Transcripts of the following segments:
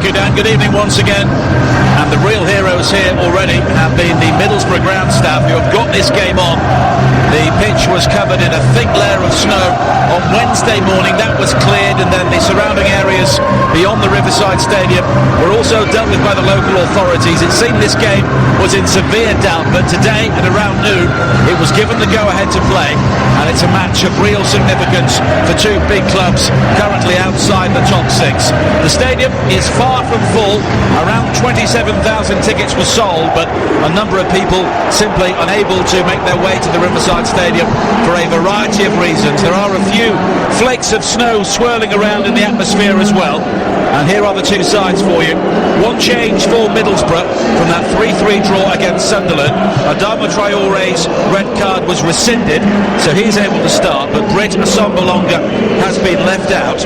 you, Dan. Good evening once again. And the real heroes here already have been the Middlesbrough ground staff who have got this game on. The pitch was covered in a thick layer of snow on Wednesday morning. That was cleared, and then the surrounding areas beyond the Riverside Stadium were also dealt with by the local authorities. It seemed this game was in severe doubt, but today at around noon it was given the go-ahead to play, and it's a match of real significance for two big clubs currently outside the top six. The stadium is far from full. Around 27,000 tickets were sold, but a number of people simply unable to make their way to the Riverside Stadium for a variety of reasons. There are a few flakes of snow swirling around in the atmosphere as well. And here are the two sides for you. One change for Middlesbrough from that 3-3 draw against Sunderland. Adama Traore's red card was rescinded, so he's able to start, but Brit Assombalonga has been left out.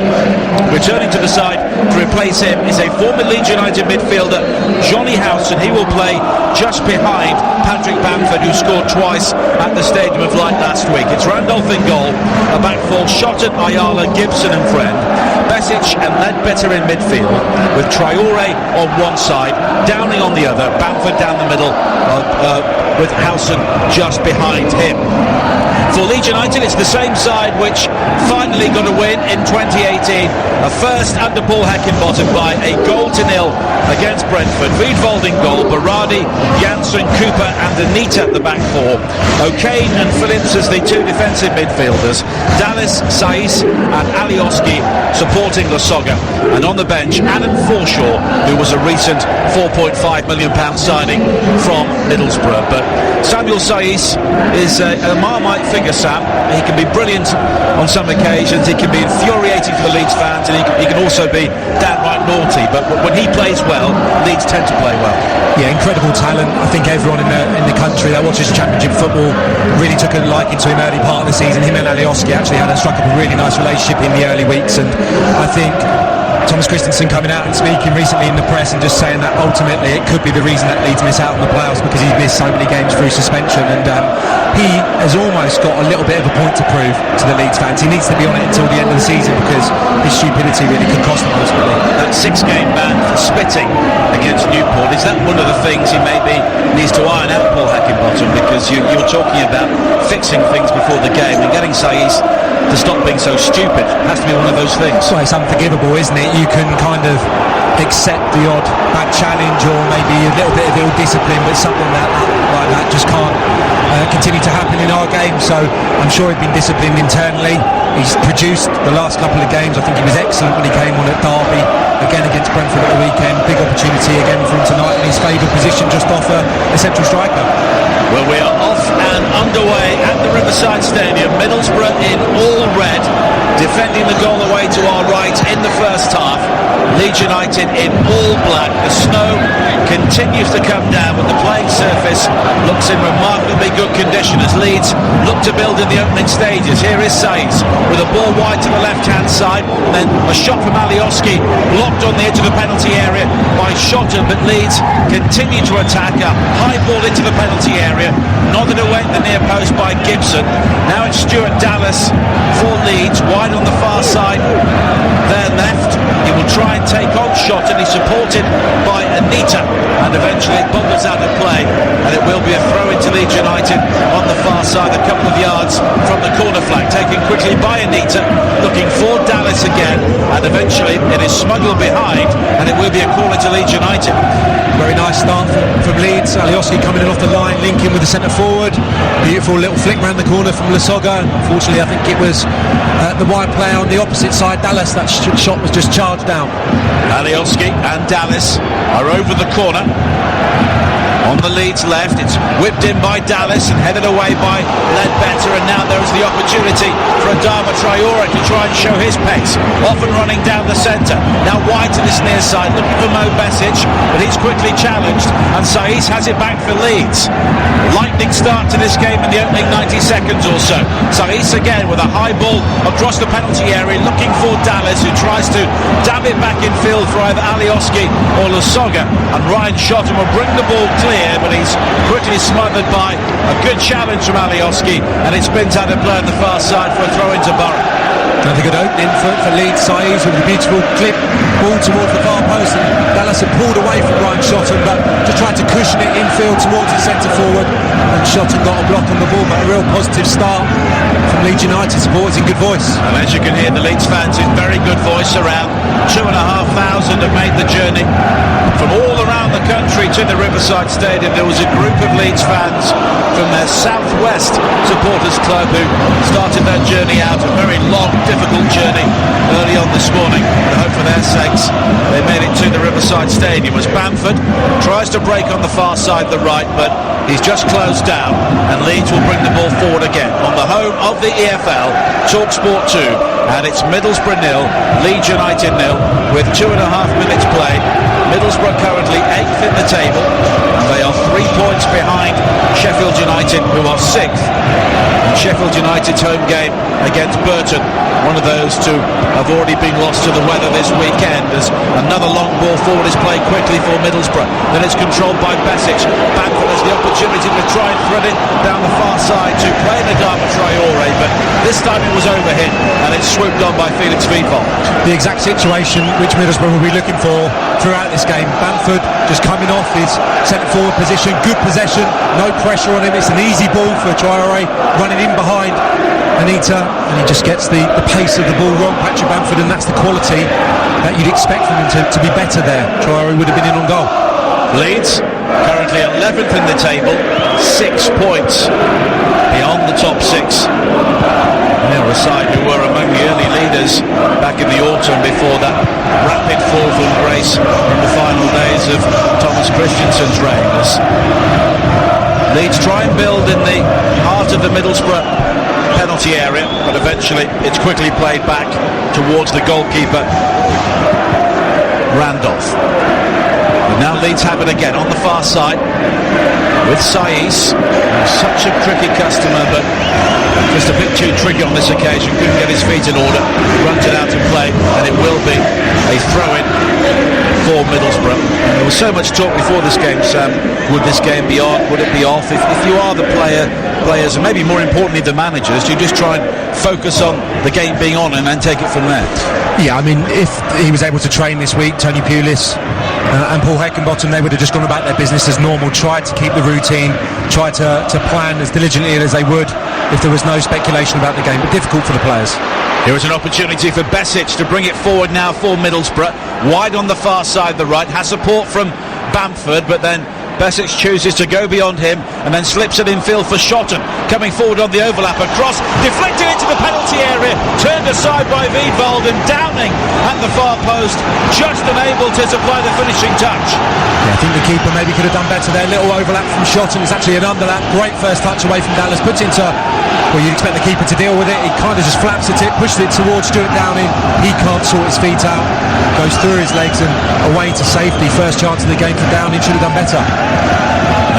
Returning to the side to replace him is a former Leeds United midfielder, Johnny Howson. He will play just behind Patrick Bamford, who scored twice at the Stadium of Light last week. It's Randolph in goal, a back four, Shotton, Ayala, Gibson and Friend, Besic and Ledbetter in midfield, with Traore on one side, Downing on the other, Bamford down the middle, with Howson just behind him. For Leeds United, it's the same side which finally got a win in 2018. A first under Paul Heckingbottom by a 0-0 against Brentford. Wiedwald in goal, Berardi, Janssen, Cooper and Anita at the back four. O'Kane and Phillips as the two defensive midfielders. Dallas, Saiz and Alioski supporting Lasogga. And on the bench, Adam Forshaw, who was a recent £4.5 million signing from Middlesbrough. But Samuel Saiz is a Marmite figure, Sam. He can be brilliant on some occasions, he can be infuriating for the Leeds fans, and he can also be downright naughty, but when he plays well, Leeds tend to play well. Yeah, incredible talent. I think everyone in the country that watches Championship football really took a liking to him early part of the season. Him and Alioski actually struck up a really nice relationship in the early weeks, and I think Thomas Christensen coming out and speaking recently in the press and just saying that ultimately it could be the reason that Leeds miss out on the playoffs, because he's missed so many games through suspension, and he has almost got a little bit of a point to prove to the Leeds fans. He needs to be on it until the end of the season, because his stupidity really could cost them ultimately. That 6-game ban for spitting against Newport, is that one of the things he maybe needs to iron out, Paul Heckingbottom, because you're talking about fixing things before the game, and getting Saiz to stop being so stupid has to be one of those things. Well, it's unforgivable, isn't it? You can kind of accept the odd bad challenge or maybe a little bit of ill discipline, but something like that just can't continue to happen in our game. So I'm sure he's been disciplined internally. He's produced the last couple of games. I think he was excellent when he came on at Derby, again against Brentford at the weekend. Big opportunity again for him tonight, and his favoured position just off a central striker. Well, we are off and underway at the Riverside Stadium. Middlesbrough in all red, defending the goal away to our right in the first half. Leeds United in all black. The snow continues to come down, but the playing surface looks in remarkably good condition as Leeds look to build in the opening stages. Here is Saiz with a ball wide to the left-hand side, and then a shot from Alioski blocked on the edge of the penalty area by Shotton, but Leeds continue to attack. A high ball into the penalty area, nodded away at the near post by Gibson. Now it's Stuart Dallas for Leeds, wide on the far side, their left. He will try and take on Shotton. He's supported by Anita, and eventually it bubbles out of play, and it will be a throw into Leeds United on the far side, a couple of yards from the corner flag, taken quickly by Anita, looking for Dallas again, and eventually it is smuggled behind, and it will be a corner to Leeds United. Very nice start from Leeds. Alioski coming in off the line, linking with the centre forward. Beautiful little flick round the corner from Lasogga. Unfortunately, I think it was the wide player on the opposite side, Dallas. That shot was just charged down. Alioski and Dallas are over the corner. On the Leeds left, it's whipped in by Dallas and headed away by Ledbetter, and now there is the opportunity for Adama Traore to try and show his pace, often running down the centre. Now wide to this near side, looking for Mo Besic, but he's quickly challenged, and Saiz has it back for Leeds. Lightning start to this game in the opening 90 seconds or so. Saiz again with a high ball across the penalty area, looking for Dallas, who tries to dab it back in field for either Alioski or Lasogga, and Ryan Shotton will bring the ball clear, but he's quickly smothered by a good challenge from Alioski, and it spins out of play on the far side for a throw into Borough. Another good opening for Leeds. Saiz with a beautiful clip ball towards the far post, and pace had pulled away from Ryan Shotton, but just tried to cushion it infield towards the centre forward, and Shotton got a block on the ball. But a real positive start from Leeds United supporters in good voice. And as you can hear, the Leeds fans in very good voice around. 2,500 have made the journey from all around the country to the Riverside Stadium. There was a group of Leeds fans from their Southwest supporters club who started their journey out, a very long, difficult journey early on this morning. I hope for their sakes they made it to the Riverside Stadium as Bamford tries to break on the far side, the right, but he's just closed down, and Leeds will bring the ball forward again on the home of the EFL, TalkSport 2, and it's Middlesbrough 0, Leeds United 0, with 2.5 minutes played. Middlesbrough currently 8th in the table, and they are 3 points behind Sheffield United, who are 6th. And Sheffield United's home game against Burton, one of those two have already been lost to the weather this weekend, as another long ball forward is played quickly for Middlesbrough. Then it's controlled by Besic. Bamford has the opportunity to try and thread it down the far side to play Adama Traore, but this time it was overhit and it's swooped on by Felix Wiedwald. The exact situation which Middlesbrough will be looking for throughout this game. Bamford just coming off his centre forward position, good possession, no pressure on him. It's an easy ball for Traore, running in behind Anita, and he just gets the pace of the ball wrong, Patrick Bamford, and that's the quality that you'd expect from him to be better there. Traore would have been in on goal. Leeds currently 11th in the table, 6 points beyond the top 6. And they're a side who were among the early leaders back in the autumn before that rapid fall from grace in the final days of Thomas Christensen's reign. As Leeds try and build in the heart of the Middlesbrough penalty area, but eventually it's quickly played back towards the goalkeeper, Randolph. And now Leeds have it again on the far side with Saiz, such a tricky customer, but just a bit too tricky on this occasion. Couldn't get his feet in order, runs it out to play, and it will be a throw-in for Middlesbrough. And there was so much talk before this game, Sam. Would this game be on? Would it be off? If you are the players, and maybe more importantly the managers, do you just try and focus on the game being on and then take it from there? Yeah, I mean, if he was able to train this week, Tony Pulis and Paul Heckingbottom, they would have just gone about their business as normal, tried to keep the routine, tried to plan as diligently as they would if there was no speculation about the game, but difficult for the players. Here is an opportunity for Besic to bring it forward now for Middlesbrough, wide on the far side, the right, has support from Bamford, but then Besic chooses to go beyond him and then slips it in field for Shotton, coming forward on the overlap, across, deflected into the penalty area, turned aside by Wiedwald, and Downing at the far post, just unable to supply the finishing touch. Yeah, I think the keeper maybe could have done better there. Little overlap from Shotton, it's actually an underlap, great first touch away from Dallas, puts into, well, you'd expect the keeper to deal with it, he kind of just flaps at it, pushes it towards Stuart Downing, he can't sort his feet out, goes through his legs and away to safety. First chance of the game for Downing, should have done better.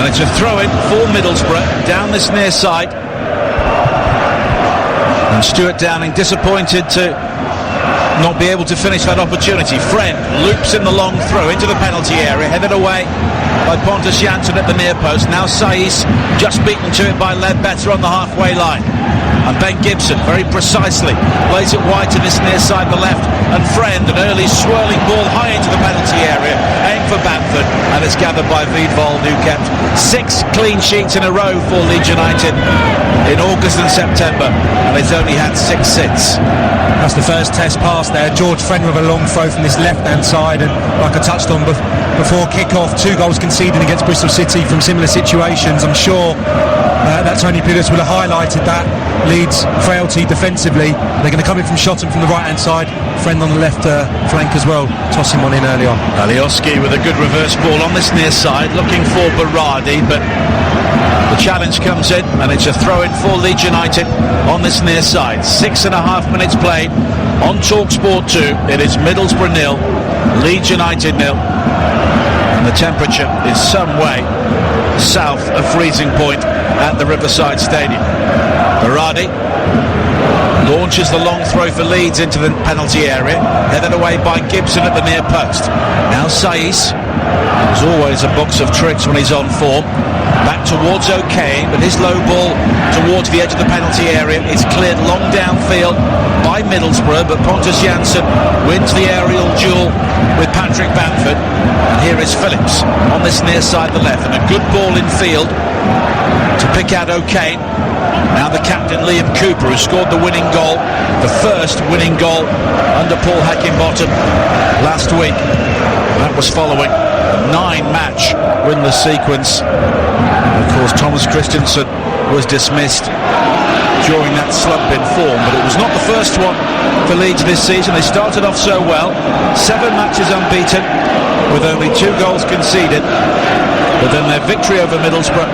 And it's a throw-in for Middlesbrough down this near side. And Stuart Downing disappointed to not be able to finish that opportunity. Friend loops in the long throw into the penalty area, headed away by Pontus Jansson at the near post. Now Saiz just beaten to it by Ledbetter on the halfway line. And Ben Gibson very precisely plays it wide to this near side, the left, and Friend, an early swirling ball high into the penalty area, aimed for Bamford, and it's gathered by Wiedwald, who kept 6 clean sheets in a row for Leeds United in August and September, and he's only had 6 sits. That's the first test pass there. George Friend with a long throw from this left-hand side, and like I touched on before kick-off, 2 goals conceded against Bristol City from similar situations. I'm sure that Tony Pulis will have highlighted that Leeds' frailty defensively. They're going to come in from Shotton from the right-hand side, Friend on the left flank as well, tossing one in early on. Alioski with a good reverse ball on this near side, looking for Berardi, but the challenge comes in, and it's a throw-in for Leeds United on this near side. 6.5 minutes played on TalkSport 2. It is Middlesbrough 0, Leeds United 0, and the temperature is some way south of freezing point at the Riverside Stadium. Berardi launches the long throw for Leeds into the penalty area, headed away by Gibson at the near post. Now Saiz, who's always a box of tricks when he's on form, Back towards O'Kane, but his low ball towards the edge of the penalty area is cleared long downfield by Middlesbrough, but Pontus Jansson wins the aerial duel with Patrick Bamford. And here is Phillips on this near side the left, and a good ball in field to pick out O'Kane. Now the captain Liam Cooper, who scored the winning goal, the first winning goal under Paul Heckingbottom last week. That was following a 9-match winless sequence. Of course, Thomas Christensen was dismissed during that slump in form, but it was not the first one for Leeds this season. They started off so well, 7 matches unbeaten with only 2 goals conceded, but then their victory over Middlesbrough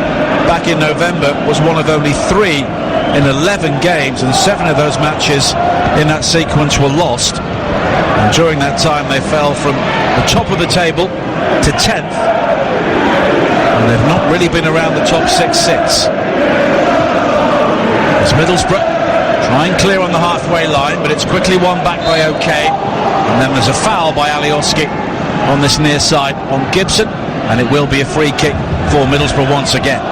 back in November was one of only 3 in 11 games, and 7 of those matches in that sequence were lost. And during that time they fell from the top of the table to 10th, and they've not really been around the top 6 since. It's Middlesbrough trying clear on the halfway line, but it's quickly won back by O'Kane, and then there's a foul by Alioski on this near side on Gibson, and it will be a free kick for Middlesbrough once again.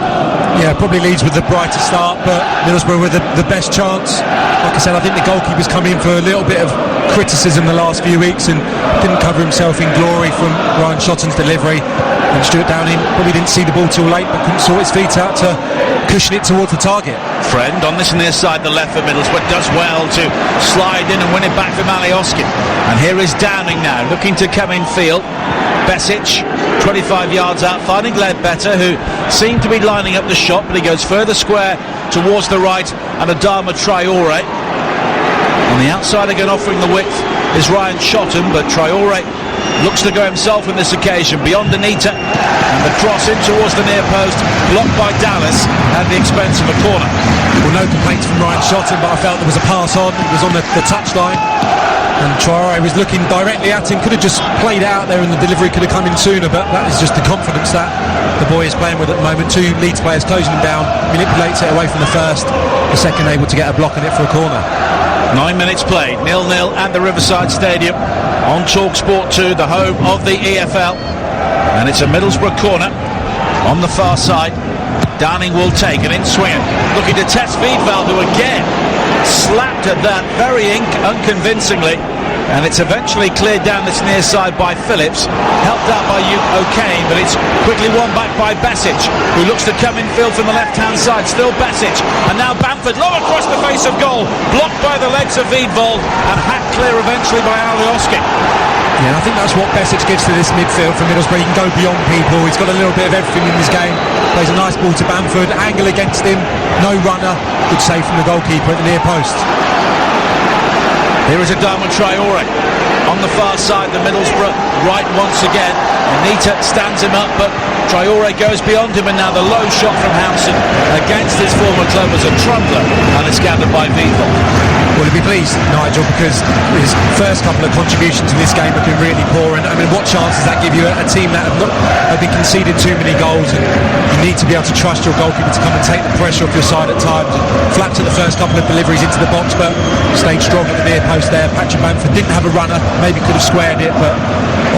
Yeah, probably Leeds with the brighter start, but Middlesbrough with the best chance. Like I said, I think the goalkeeper's come in for a little bit of criticism the last few weeks and didn't cover himself in glory from Ryan Shotton's delivery. And Stuart Downing probably didn't see the ball too late, but couldn't sort his feet out to cushion it towards the target. Friend on this near side the left for Middlesbrough does well to slide in and win it back from Alioski. And here is Downing now looking to come in field. Besic 25 yards out, finding Ledbetter, who seemed to be lining up the shot, but he goes further square towards the right, and Adama Traore on the outside again, offering the width is Ryan Shotton, but Traore looks to go himself on this occasion beyond Anita, and the cross in towards the near post, blocked by Dallas at the expense of a corner. Well, no complaints from Ryan Shotton, but I felt there was a pass on. It was on the touchline, and Traore was looking directly at him. Could have just played it out there and the delivery could have come in sooner, but that is just the confidence that the boy is playing with at the moment. 2 Leeds players closing him down, manipulates it away from the first, the second able to get a block on it for a corner. 9 minutes played, 0-0 at the Riverside Stadium on TalkSport 2, the home of the EFL, and it's a Middlesbrough corner on the far side. Downing will take an in-swinger, looking to test Wiedveld, who again slapped at that very unconvincingly, and it's eventually cleared down this near side by Phillips, helped out by O'Kane, but it's quickly won back by Besic, who looks to come in field from the left-hand side. Still Besic, and now Bamford low across the face of goal, blocked by the legs of Wiedveld and hacked clear eventually by Alioski. Yeah, I think that's what Besic gives to this midfield for Middlesbrough. He can go beyond people. He's got a little bit of everything in this game. Plays a nice ball to Bamford, angle against him, no runner. Good save from the goalkeeper at the near post. Here is Adama Traore on the far side, the Middlesbrough right once again. Anita stands him up, but Traore goes beyond him, and now the low shot from Housen against his former club was a trundler, and it's gathered by Wiedveld. Well, he'll be pleased, Nigel, because his first couple of contributions in this game have been really poor, and I mean, what chance does that give you? A team that have been conceded too many goals, and you need to be able to trust your goalkeeper to come and take the pressure off your side at times. Flapped at the first couple of deliveries into the box, but stayed strong at the near post there. Patrick Bamford didn't have a runner, maybe could have squared it, but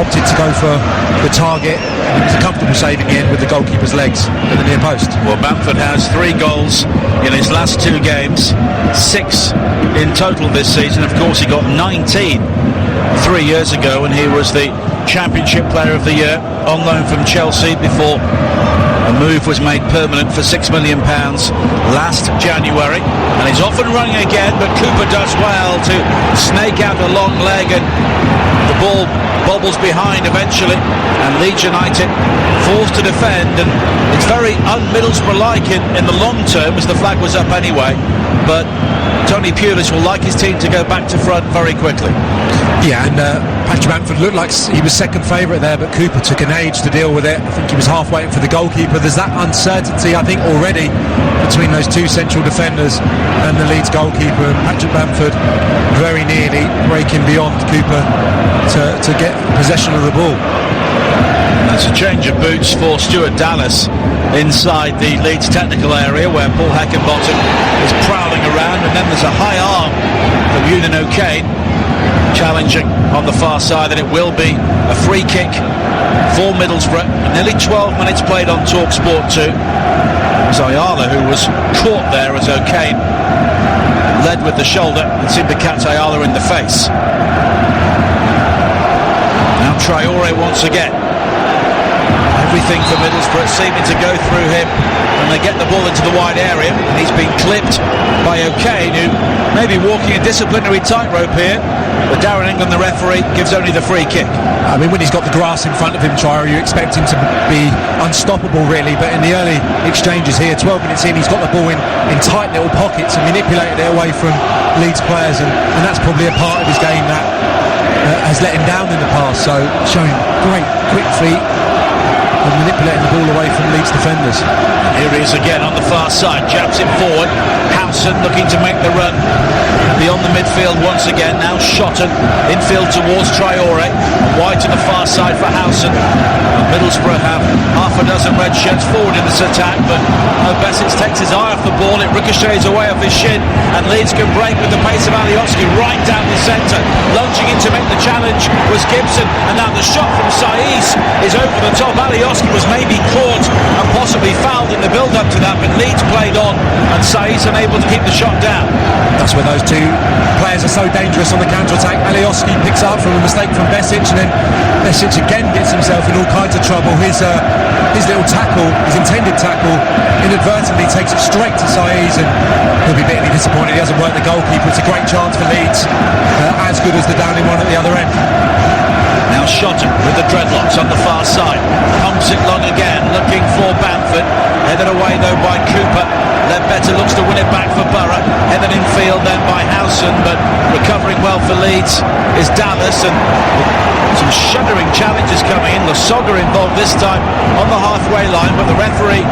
opted to go for the target. It was a comfortable save in the end with the goalkeeper's legs at the near post. Well, Bamford has 3 goals in his last 2 games, 6 in total this season. Of course, he got 19 3 years ago when he was the Championship Player of the Year on loan from Chelsea, before a move was made permanent for £6 million last January, and he's off and running again, but Cooper does well to snake out a long leg, and the ball bobbles behind eventually, and Leeds United forced to defend, and it's very un-Middlesbrough-like in the long term, as the flag was up anyway, but Tony Pulis will like his team to go back to front very quickly. Yeah, and Patrick Bamford looked like he was second favourite there, but Cooper took an age to deal with it. I think he was half waiting for the goalkeeper. There's that uncertainty, I think, already between those 2 central defenders and the Leeds goalkeeper. Patrick Bamford very nearly breaking beyond Cooper to get possession of the ball. There's a change of boots for Stuart Dallas inside the Leeds technical area, where Paul Heckingbottom is prowling around, and then there's a high arm Ewan O'Kane challenging on the far side, and it will be a free kick for Middlesbrough. Nearly 12 minutes played on TalkSport 2. Ayala, who was caught there as O'Kane led with the shoulder and seemed to catch Ayala in the face. Now Traore once again. Everything for Middlesbrough seeming to go through him, and they get the ball into the wide area, and he's been clipped by O'Kane, who may be walking a disciplinary tightrope here, but Darren England, the referee, gives only the free kick. I mean, when he's got the grass in front of him, Traore, you expect him to be unstoppable really, but in the early exchanges here, 12 minutes in, he's got the ball in tight little pockets and manipulated it away from Leeds players, and that's probably a part of his game that has let him down in the past, so showing great quick feet and manipulating the ball away from Leeds defenders. Here he is again on the far side, jabs it forward. Howson looking to make the run beyond the midfield once again. Now Shotton infield towards Traore, wide to the far side for Howson. Middlesbrough have half a dozen red shirts forward in this attack, but Besic takes his eye off the ball, it ricochets away off his shin, and Leeds can break with the pace of Alioski right down the centre. Lunging in to make the challenge was Gibson, and now the shot from Saiz is over the top. Alioski was maybe caught and possibly fouled in the build-up to that, but Leeds played on, and Saiz unable to keep the shot down. That's where those two players are so dangerous on the counter-attack. Alioski picks up from a mistake from Besic, and then Besic again gets himself in all kinds of trouble. His little tackle, his intended tackle, inadvertently takes it straight to Saiz, and he'll be bitterly disappointed he hasn't worked the goalkeeper. It's a great chance for Leeds, as good as the Downing one at the other end. Now Shotton with the dreadlocks on the far side, pumps it long again, looking for Bamford, headed away though by Cooper. Ledbetter looks to win it back for Borough, headed in field then by Howson, but recovering well for Leeds is Dallas, and some shuddering challenges coming in. Lasogga involved this time on the halfway line, but the referee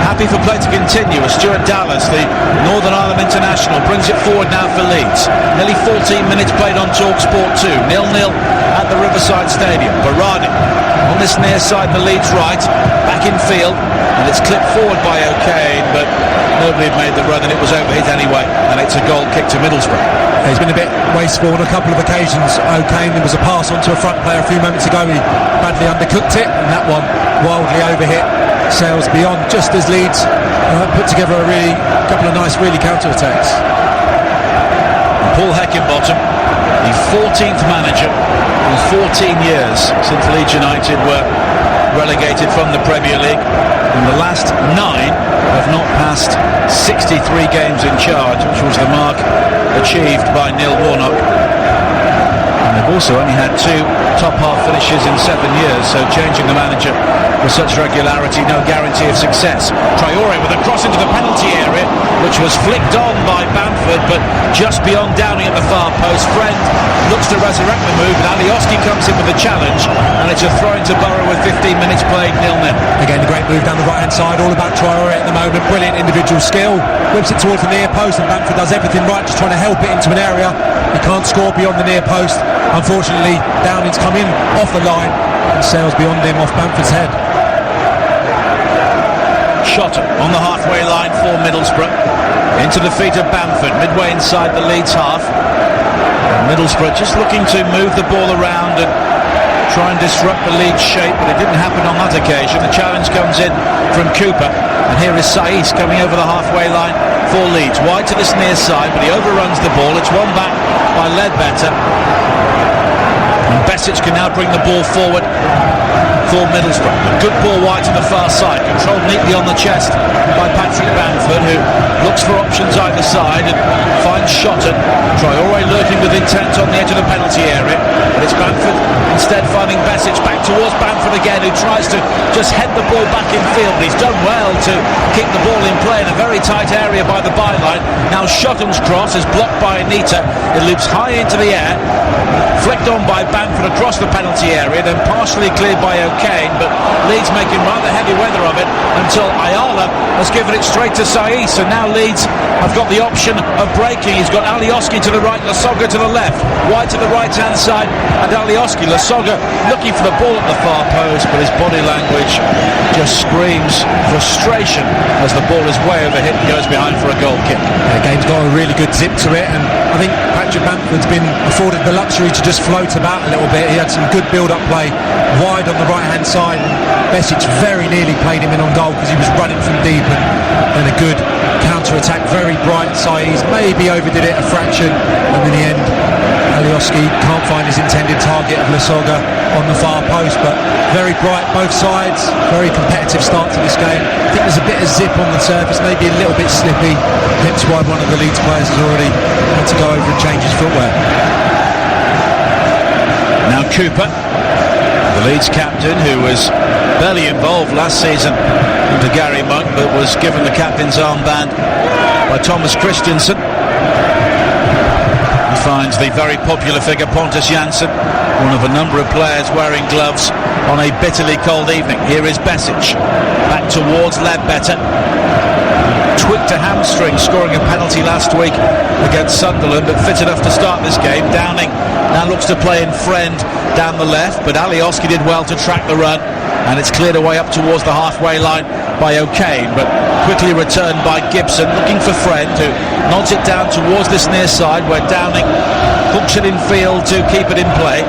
happy for play to continue. Stuart Dallas, the Northern Ireland international, brings it forward now for Leeds. Nearly 14 minutes played on TalkSport 2, 0-0 at the Riverside Stadium. Berardi on this near side, the Leeds right, back in field, and it's clipped forward by O'Kane, but nobody had made the run, and it was overhit anyway, and it's a goal kick to Middlesbrough. He's been a bit wasteful on a couple of occasions. O'Kane, there was a pass onto a front player a few moments ago, he badly undercooked it, and that one wildly overhit, sails beyond, just as Leeds put together a couple of nice counter-attacks. Paul Heckingbottom, the 14th manager in 14 years since Leeds United were relegated from the Premier League, and the last 9 have not passed 63 games in charge, which was the mark achieved by Neil Warnock. And they've also only had 2 top half finishes in 7 years, so changing the manager with such regularity, no guarantee of success. Traore with a cross into the penalty area, which was flicked on by Bamford, but just beyond Downing at the far post. Friend looks to resurrect the move, and Alioski comes in with a challenge, and it's a throw into Borough with 15 minutes played, 0-0. Again, a great move down the right-hand side, all about Traore at the moment. Brilliant individual skill, whips it towards the near post, and Bamford does everything right, just trying to help it into an area. He can't score beyond the near post. Unfortunately, Downing's come in off the line and sails beyond him off Bamford's head. Shot on the halfway line for Middlesbrough, into the feet of Bamford, midway inside the Leeds half. And Middlesbrough just looking to move the ball around and try and disrupt the Leeds shape, but it didn't happen on that occasion. The challenge comes in from Cooper, and here is Saiz coming over the halfway line for Leeds, wide to this near side, but he overruns the ball. It's won back by Ledbetter, and Besic can now bring the ball forward for Middlesbrough. A good ball wide to the far side, controlled neatly on the chest by Patrick Bamford, who looks for options either side and finds Shotton. Traore lurking with intent on the edge of the penalty area, but it's Bamford instead finding Besic back towards Bamford again, who tries to just head the ball back in field, but he's done well to keep the ball in play in a very tight area by the byline. Now Shotton's cross is blocked by Anita, it loops high into the air, flicked on by Bamford across the penalty area, then partially cleared by O'Kane, but Leeds making rather heavy weather of it until Ayala has given it straight to Saiz. So now Leeds have got the option of breaking. He's got Alioski to the right, Lasogga to the left, wide to the right hand side, and Alioski. Lasogga looking for the ball ball at the far post, but his body language just screams frustration as the ball is way overhit and goes behind for a goal kick. The game's got a really good zip to it, and I think Patrick Bamford's been afforded the luxury to just float about a little bit. He had some good build-up play wide on the right-hand side, and Besic very nearly played him in on goal because he was running from deep, and a good counter-attack, very bright. Saiz maybe overdid it a fraction, and in the end Alioski can't find his intended target of Lasogga on the far post, but very bright both sides, very competitive start to this game. I think there's a bit of zip on the surface, maybe a little bit slippy, hence why one of the Leeds players has already had to go over and change his footwear. Now Cooper, the Leeds captain, who was barely involved last season under Gary Monk, but was given the captain's armband by Thomas Christensen. He finds the very popular figure Pontus Jansson, one of a number of players wearing gloves on a bitterly cold evening. Here is Besic, back towards Ledbetter. Tweaked a hamstring, scoring a penalty last week against Sunderland, but fit enough to start this game. Downing now looks to play in friend down the left, but Alioski did well to track the run, and it's cleared away up towards the halfway line by O'Kane, but quickly returned by Gibson, looking for Friend, who nods it down towards this near side where Downing hooks it in field to keep it in play.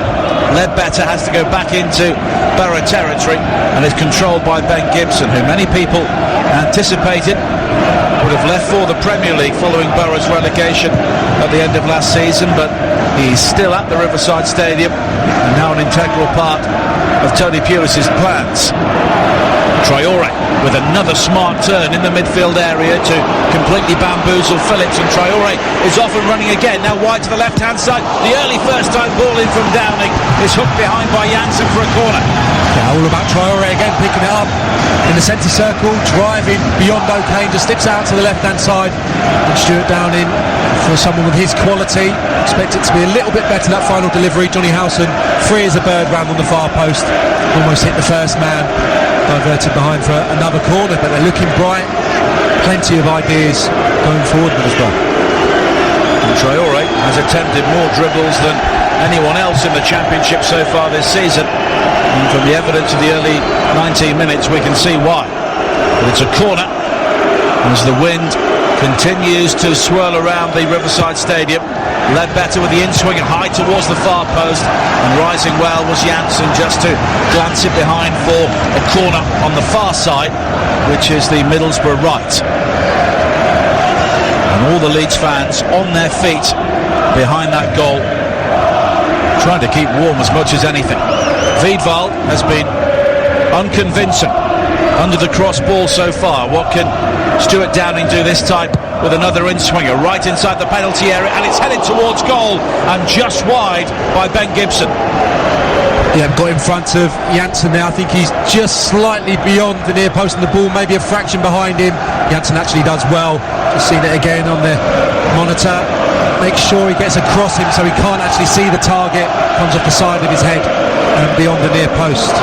Ledbetter has to go back into Borough territory and is controlled by Ben Gibson, who many people anticipated would have left for the Premier League following Borough's relegation at the end of last season, but he's still at the Riverside Stadium and now an integral part of Tony Pulis's plans. Traore with another smart turn in the midfield area to completely bamboozle Phillips, and Traore is off and running again, now wide to the left hand side. The early first time ball in from Downing is hooked behind by Janssen for a corner. Yeah, all about Traore again, picking it up in the centre circle, driving beyond O'Kane, just slips out to the left hand side, and Stuart Downing, for someone with his quality, expect it to be a little bit better that final delivery. Johnny Howson free as a bird round on the far post, almost hit the first man, diverted behind for another corner, but they're looking bright, plenty of ideas going forward with as well. And Traore has attempted more dribbles than anyone else in the Championship so far this season, and from the evidence of the early 19 minutes we can see why. But it's a corner as the wind continues to swirl around the Riverside Stadium. Ledbetter with the in-swing high towards the far post, and rising well was Janssen, just to glance it behind for a corner on the far side, which is the Middlesbrough right. And all the Leeds fans on their feet behind that goal, trying to keep warm as much as anything. Wiedwald has been unconvincing under the cross ball so far. What can Stuart Downing do this time with another in-swinger right inside the penalty area, and it's headed towards goal and just wide by Ben Gibson. Yeah, got in front of Janssen now. I think he's just slightly beyond the near post, and the ball maybe a fraction behind him. Janssen actually does well. Just seen it again on the monitor. Make sure he gets across him so he can't actually see the target. Comes off the side of his head and beyond the near post.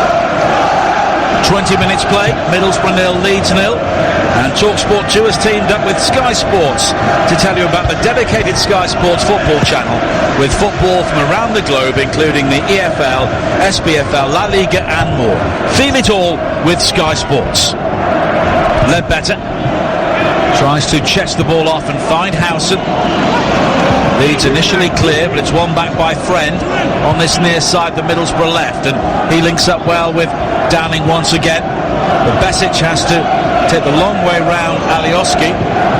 20 minutes play, Middlesbrough 0, Leeds 0, and TalkSport 2 has teamed up with Sky Sports to tell you about the dedicated Sky Sports football channel with football from around the globe, including the EFL, SPFL, La Liga and more. Feel it all with Sky Sports. Ledbetter tries to chest the ball off and find Howson. Leeds initially clear, but it's won back by Friend on this near side, the Middlesbrough left, and he links up well with Downing once again. But Besic has to take the long way round Alioski,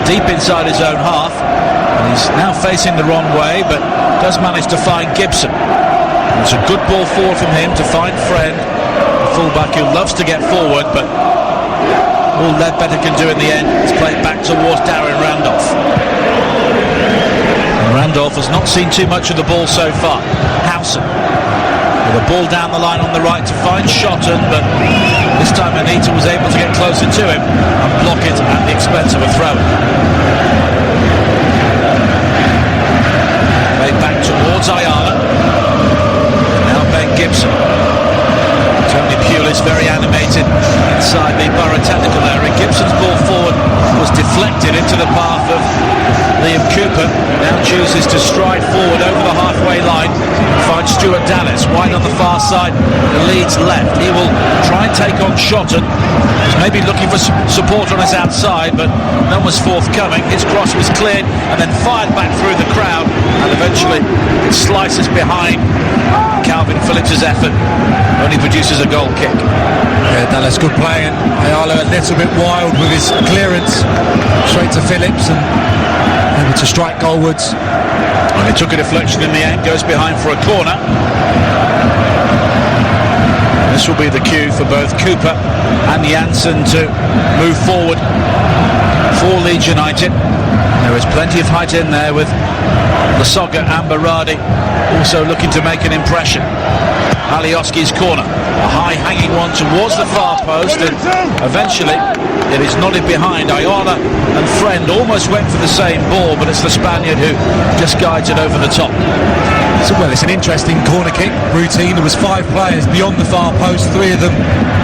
deep inside his own half, and he's now facing the wrong way, but does manage to find Gibson. And it's a good ball forward from him to find Friend, the fullback who loves to get forward, but all Ledbetter can do in the end is play it back towards Darren Randolph. Randolph has not seen too much of the ball so far. Howson with a ball down the line on the right to find Shotton, but this time Anita was able to get closer to him and block it at the expense of a throw. Played back towards Ayala. Now Ben Gibson. Tony Pulis very animated inside the Borough technical area. Gibson's ball forward was deflected deflected into the path of Liam Cooper. Now chooses to stride forward over the halfway line, finds Stuart Dallas wide on the far side, the Leeds left. He will try and take on Shotton. He's maybe looking for support on his outside, but none was forthcoming. His cross was cleared and then fired back through the crowd, and eventually it slices behind. Calvin Phillips' effort only produces a goal kick. Yeah, Dallas good play, and Ayala a little bit wild with his clearance straight to Phillips and able to strike goalwards. And he took a deflection in the end, goes behind for a corner. This will be the cue for both Cooper and Janssen to move forward for Leeds United. There is plenty of height in there with Lasogga and Berardi also looking to make an impression. Alioski's corner, a high hanging one towards the far post, and eventually it is nodded behind. Ayala and Friend almost went for the same ball, but it's the Spaniard who just guides it over the top. So, well, it's an interesting corner kick routine. There was 5 players beyond the far post. 3 of them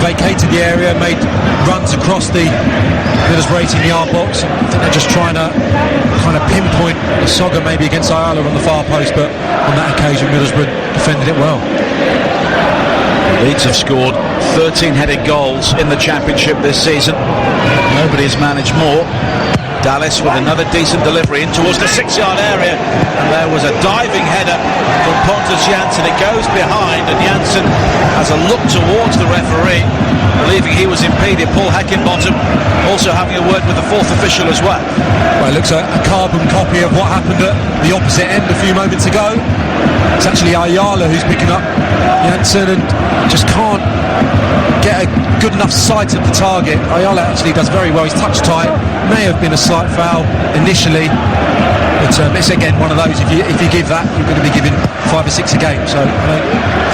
vacated the area, made runs across the Middlesbrough 18-yard box. I think they're just trying to kind of pinpoint Lasogga maybe against Ayala on the far post, but on that occasion Middlesbrough defended it well. Leeds have scored 13 headed goals in the Championship this season. Nobody has managed more. Dallas with another decent delivery in towards the 6-yard area, and there was a diving header from Pontus Janssen. It goes behind, and Janssen has a look towards the referee, believing he was impeded. Paul Heckingbottom also having a word with the 4th official as well. Well, it looks a carbon copy of what happened at the opposite end a few moments ago. It's actually Ayala who's picking up Janssen and just can't get a good enough sight of the target. Ayala actually does very well. He's touch tight. May have been a slight foul initially, but it's again one of those, if you give that, you're going to be giving 5 or 6 a game. So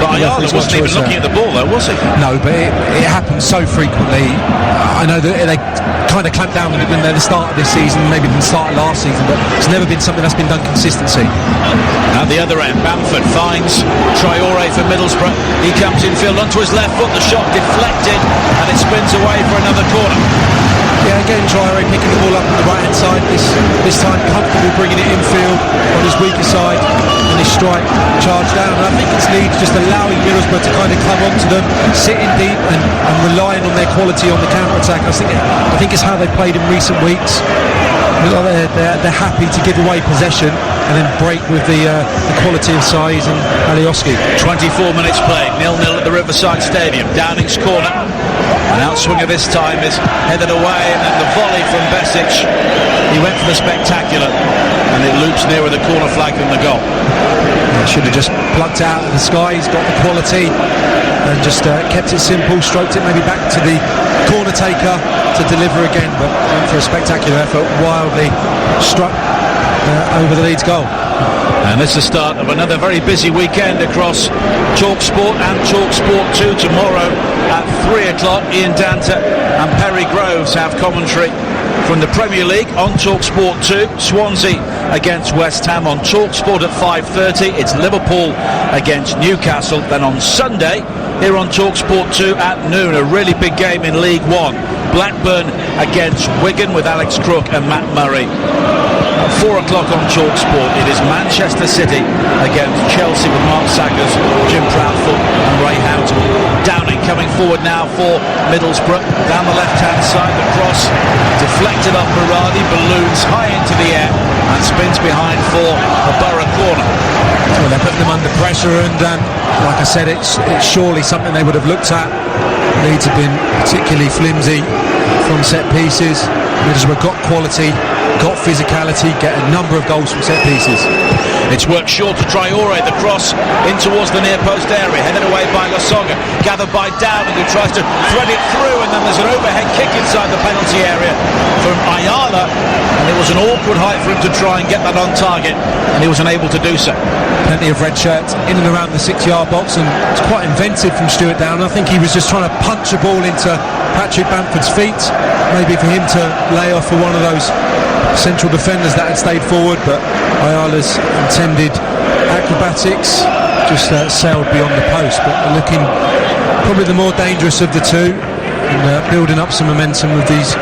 Ayala wasn't even looking at the ball though, was he? No, but it happens so frequently. I know that they kind of clamped down when they're the start of this season, maybe the start of last season, but it's never been something that's been done consistency. At the other end, Bamford finds Traore for Middlesbrough. He comes infield onto his left foot, the shot deflected, and it spins away for another corner. Yeah, again Traore picking the ball up on the right hand side, this time comfortable bringing it infield on his weaker side, and his strike charged down. And I think it's Leeds just allowing Middlesbrough to kind of come onto them, sitting deep and relying on their quality on the counter-attack. I think it's how they've played in recent weeks. They're happy to give away possession and then break with the quality of size and Alioski. 24 minutes played, 0-0 at the Riverside Stadium. Downing's corner, an outswinger this time is headed away, and then the volley from Besic. He went for the spectacular, and it loops nearer the corner flag than the goal. Should have just plucked out of the sky. He's got the quality and just kept it simple, stroked it maybe back to the corner taker to deliver again, but went for a spectacular effort, wildly struck over the Leeds goal. And this is the start of another very busy weekend across TalkSport and TalkSport 2 tomorrow at 3 o'clock. Ian Danta and Perry Groves have commentary from the Premier League on TalkSport 2. Swansea against West Ham on TalkSport at 5:30. It's Liverpool against Newcastle. Then on Sunday here on TalkSport 2 at noon, a really big game in League One. Blackburn against Wigan with Alex Crook and Matt Murray. At 4 o'clock on TalkSport, it is Manchester City against Chelsea with Mark Saggers, Jim Proudfoot and Ray Houghton. Downing coming forward now for Middlesbrough. Down the left-hand side, the cross deflected off Berardi, balloons high into the air and spins behind for a Borough corner. Well, they're putting them under pressure, and like I said, it's surely something they would have looked at. Leeds have been particularly flimsy from set pieces. Middlesbrough got quality, got physicality, get a number of goals from set pieces. It's worked short to Traore, the cross in towards the near post area, headed away by Lasogga, gathered by Downing, who tries to thread it through, and then there's an overhead kick inside the penalty area from Ayala, and it was an awkward height for him to try and get that on target, and he was unable to do so. Plenty of red shirts in and around the 6-yard box, and it's quite inventive from Stuart Downing. I think he was just trying to punch a ball into Patrick Bamford's feet, maybe for him to lay off for one of those central defenders that had stayed forward, but Ayala's intended acrobatics just sailed beyond the post. But they're looking probably the more dangerous of the two, and building up some momentum with these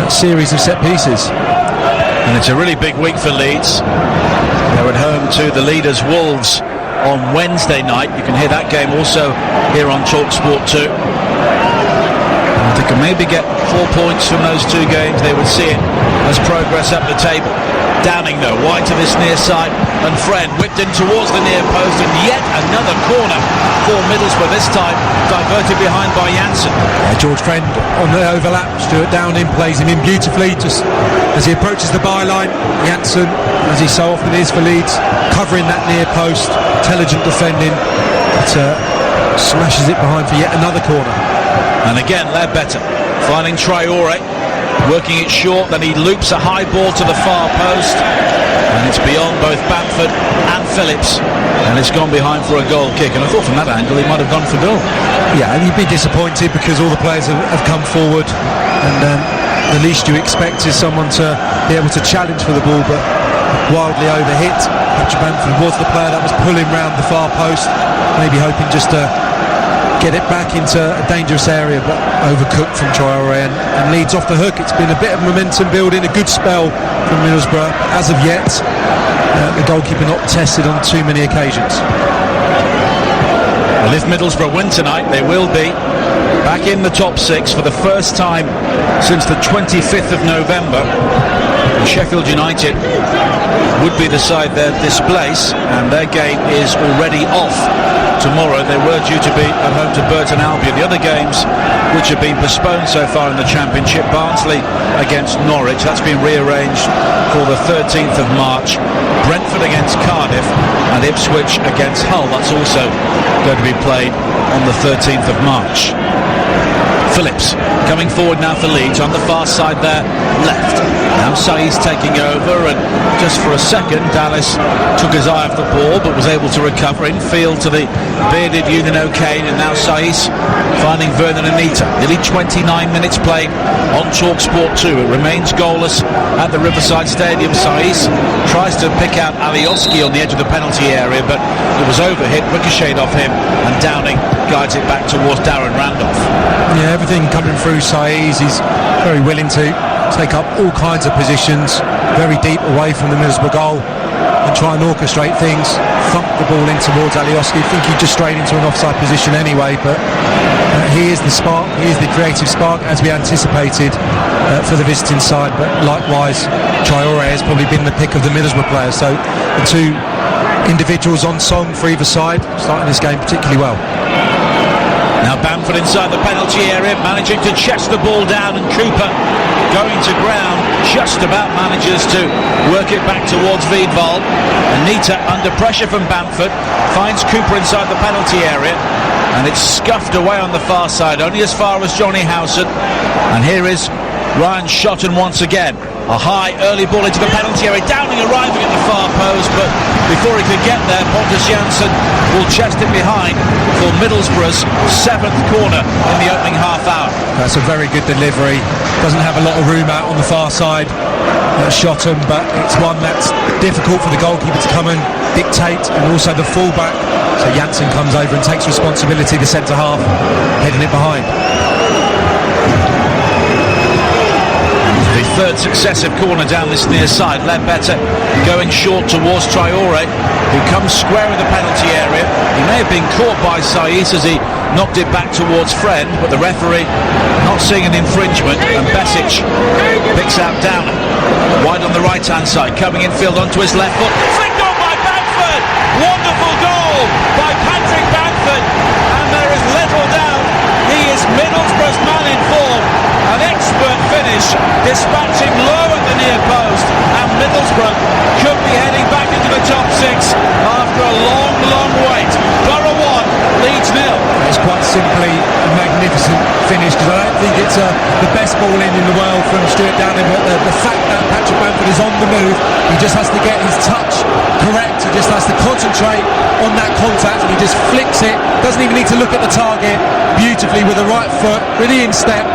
series of set pieces. And it's a really big week for Leeds. They're at home to the leaders Wolves on Wednesday night. You can hear that game also here on TalkSport 2. And if they can maybe get 4 points from those two games, they would see it as progress up the table. Downing though, wide to this near side, and Friend whipped in towards the near post, and yet another corner for Middlesbrough, this time diverted behind by Janssen. George Friend on the overlap, Stuart Downing plays him in beautifully just as he approaches the byline. Janssen, as he so often is for Leeds, covering that near post, intelligent defending, but smashes it behind for yet another corner. And again Ledbetter finding Traore, working it short, then he loops a high ball to the far post, and it's beyond both Bamford and Phillips, and it's gone behind for a goal kick. And I thought from that angle he might have gone for goal. Yeah, and you'd be disappointed because all the players have come forward, and the least you expect is someone to be able to challenge for the ball, but wildly overhit. Patrick Bamford was the player that was pulling round the far post, maybe hoping just to get it back into a dangerous area, but overcooked from Traore, and Leeds off the hook. It's been a bit of momentum building, a good spell from Middlesbrough. As of yet, the goalkeeper not tested on too many occasions. Well, if Middlesbrough win tonight, they will be back in the top six for the first time since the 25th of November. Sheffield United would be the side they'll displace, and their game is already off tomorrow. They were due to be at home to Burton Albion. The other games which have been postponed so far in the Championship, Barnsley against Norwich, that's been rearranged for the 13th of March. Brentford against Cardiff, and Ipswich against Hull, that's also going to be played on the 13th of March. Phillips coming forward now for Leeds on the far side there, left. Now Sai's taking over, and just for a second Dallas took his eye off the ball but was able to recover in field to the bearded Union O'Kane, and now Sai's finding Vernon Anita. Nearly 29 minutes played on TalkSport 2. It remains goalless at the Riverside Stadium. Sai's tries to pick out Alioski on the edge of the penalty area, but it was overhit, ricocheted off him, and Downing guides it back towards Darren Randolph. Yeah, everything coming through Sai's. He's very willing to take up all kinds of positions, very deep away from the Middlesbrough goal, and try and orchestrate things. Thump the ball in towards Alioski. I think he just strayed into an offside position anyway, but he is the spark, he is the creative spark, as we anticipated for the visiting side. But likewise, Traore has probably been the pick of the Middlesbrough players. So the two individuals on song for either side, starting this game particularly well. Now Bamford inside the penalty area, managing to chest the ball down, and Cooper going to ground, just about manages to work it back towards Wiedwald. Anita under pressure from Bamford, finds Cooper inside the penalty area, and it's scuffed away on the far side, only as far as Johnny Howson. And here is Ryan Shotton once again. A high early ball into the penalty area, Downing arriving at the far post, but before he could get there, Pontus Jansson will chest it behind for Middlesbrough's 7th corner in the opening half hour. That's a very good delivery. Doesn't have a lot of room out on the far side, Shotton, but it's one that's difficult for the goalkeeper to come and dictate, and also the fullback. So Janssen comes over and takes responsibility, the centre half, heading it behind. The third successive corner down this near side. Ledbetter going short towards Traore, who comes square in the penalty area. He may have been caught by Sai's as he knocked it back towards Friend, but the referee not seeing an infringement, and Besic picks out Downer. Wide on the right hand side, coming infield onto his left foot. Flicked on by Bamford! Wonderful goal by Patrick Bamford, and there is little doubt he is Middlesbrough's man in form. An expert finish, dispatching low at the near post, and Middlesbrough could be heading back into the top six after a long, long wait. Borough 1, Leeds 0. It's quite simply a magnificent finish, because I don't think it's the best ball in the world from Stuart Downing, but the fact that Patrick Bamford is on the move, he just has to get his touch correct, he just has to concentrate on that contact, and he just flicks it, doesn't even need to look at the target, beautifully with the right foot, really in step,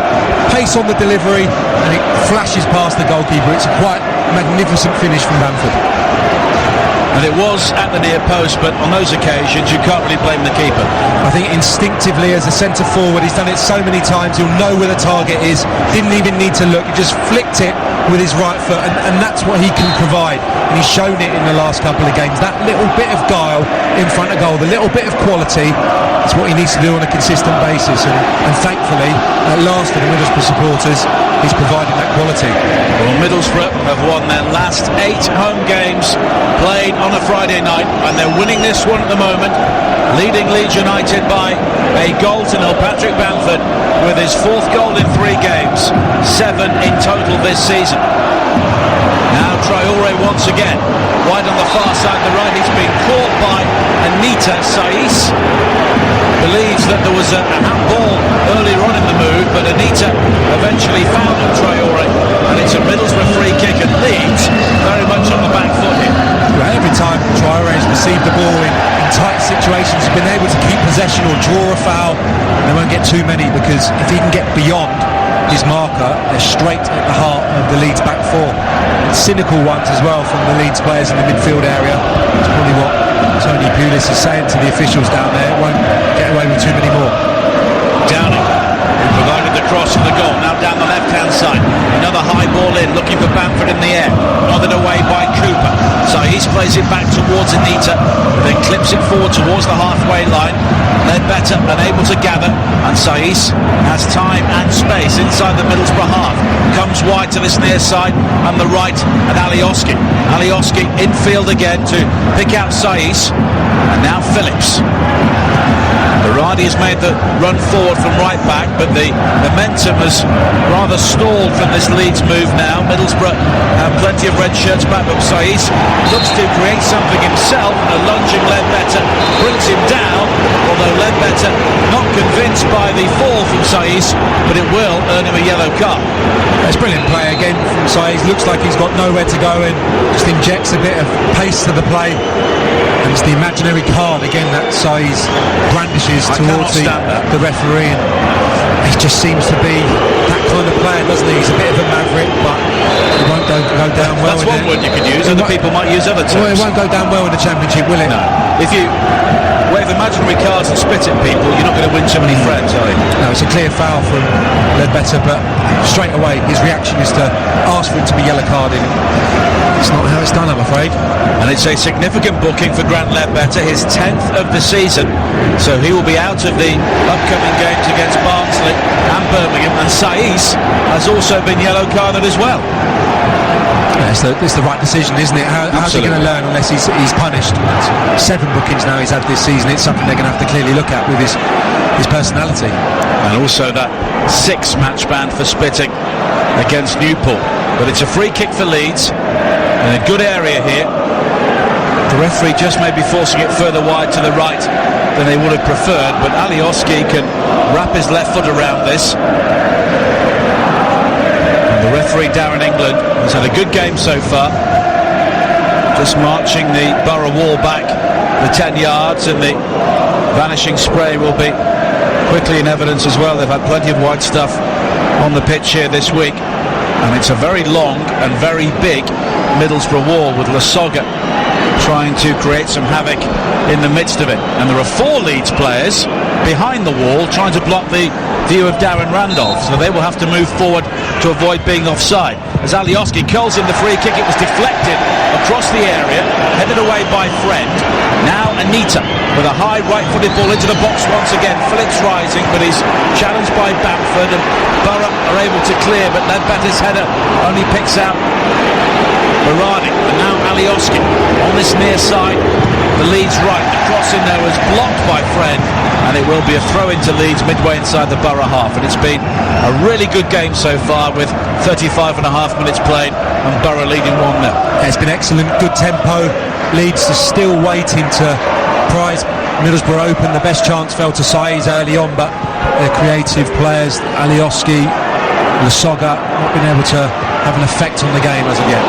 pace on the delivery, and it flashes past the goalkeeper. It's a quite magnificent finish from Bamford. And it was at the near post, but on those occasions you can't really blame the keeper. I think instinctively as a centre forward, he's done it so many times, he'll know where the target is, didn't even need to look, he just flicked it with his right foot, and that's what he can provide, and he's shown it in the last couple of games. That little bit of guile in front of goal, the little bit of quality, is what he needs to do on a consistent basis, and thankfully at last for the Middlesbrough supporters, he's providing that quality. Well, Middlesbrough have won their last 8 home games played on a Friday night, and they're winning this one at the moment, leading Leeds United by a goal to nil. Patrick Bamford with his 4th goal in 3 games, 7 in total this season. Now Traore once again, wide on the far side, the right. He's been caught by Anita Saiz. Believes that there was a handball earlier on in the move, but Anita eventually found Traore, and it's a Middlesbrough free kick, and Leeds very much on the back foot here. Well, every time Traore has received the ball in tight situations, he's been able to keep possession or draw a foul. They won't get too many, because if he can get beyond his marker, they're straight at the heart of the Leeds back four. Cynical ones as well from the Leeds players in the midfield area. It's probably what Tony Pulis is saying to the officials down there. It won't get away with too many more. Downing, who provided the cross for the goal, now down the left-hand side. Another high ball in, looking for Bamford in the air. Nodded away by Cooper. Saiz plays it back towards Anita, then clips it forward towards the halfway line. Ledbetter unable to gather, and Saiz has time and space inside the Middlesbrough half. Comes wide to this near side and the right, and Alioski. Alioski infield again to pick out Saiz, and now Phillips. Berardi has made the run forward from right back, but the momentum has rather stalled from this Leeds move now. Middlesbrough have plenty of red shirts back, but Saiz looks to create something himself, and a lunging Ledbetter brings him down, although Ledbetter not convinced by the fall from Saiz, but it will earn him a yellow card. It's brilliant play again from Saiz. Looks like he's got nowhere to go and just injects a bit of pace to the play. And it's the imaginary card again that Saiz brandishes towards the referee, and he just seems to be that kind of player, doesn't he? He's a bit of a maverick, but it won't go down well. That's one word you could use. Other people might use other terms. Well, it won't go down well in the Championship, will it? No. If you wave imaginary cards and spit at people, you're not going to win too many friends, are you? No, it's a clear foul from Ledbetter, but straight away his reaction is to ask for it to be yellow carded. It's not how it's done, I'm afraid. And it's a significant booking for Grant Ledbetter, his 10th of the season. So he will be out of the upcoming games against Barnsley and Birmingham. And Saiz has also been yellow carded as well. Yeah, it's the right decision, isn't it? How's he going to learn unless he's punished? 7 bookings now he's had this season. It's something they're going to have to clearly look at with his personality. And also that 6-match ban for spitting against Newport. But it's a free kick for Leeds in a good area here. The referee just may be forcing it further wide to the right than they would have preferred, but Alioski can wrap his left foot around this. And the referee Darren England has had a good game so far, just marching the Borough wall back the 10 yards, and the vanishing spray will be quickly in evidence as well. They've had plenty of white stuff on the pitch here this week, and it's a very long and very big Middlesbrough wall, with Lasogga trying to create some havoc in the midst of it. And there are 4 Leeds players behind the wall trying to block the view of Darren Randolph, so they will have to move forward to avoid being offside. As Alioski curls in the free kick, it was deflected across the area, headed away by Friend. Now Anita with a high right-footed ball into the box once again. Phillips rising, but he's challenged by Bamford, and Borough are able to clear, but Ledbetter's header only picks out Berardi. And now Alioski on this near side, the Leeds right. The cross in there was blocked by Friend, and it will be a throw into Leeds midway inside the Borough half. And it's been a really good game so far, with 35 and a half minutes played and Borough leading 1-0. Yeah, it's been excellent, good tempo. Leeds are still waiting to prize Middlesbrough open. The best chance fell to Saiz early on, but their creative players, Alioski, Lasogga, not been able to have an effect on the game as of yet.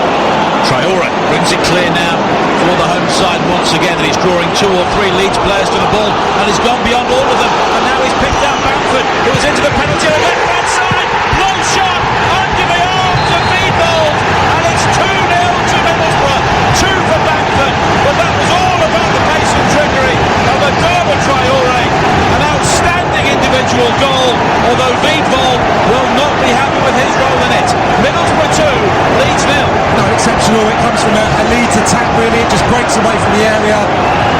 Traore brings it clear now for the home side once again, and he's drawing 2 or 3 Leeds players to the ball, and he's gone beyond all of them, and now he's picked out Bamford, who was into the penalty on the left-hand side. Long shot under the arms of Beatbold, and it's 2-0 to Middlesbrough. 2 for Bamford, but unusual goal, although Wiedwald will not be happy with his role in it. Middlesbrough 2, Leeds 0. No, exceptional. It comes from a Leeds attack, really. It just breaks away from the area,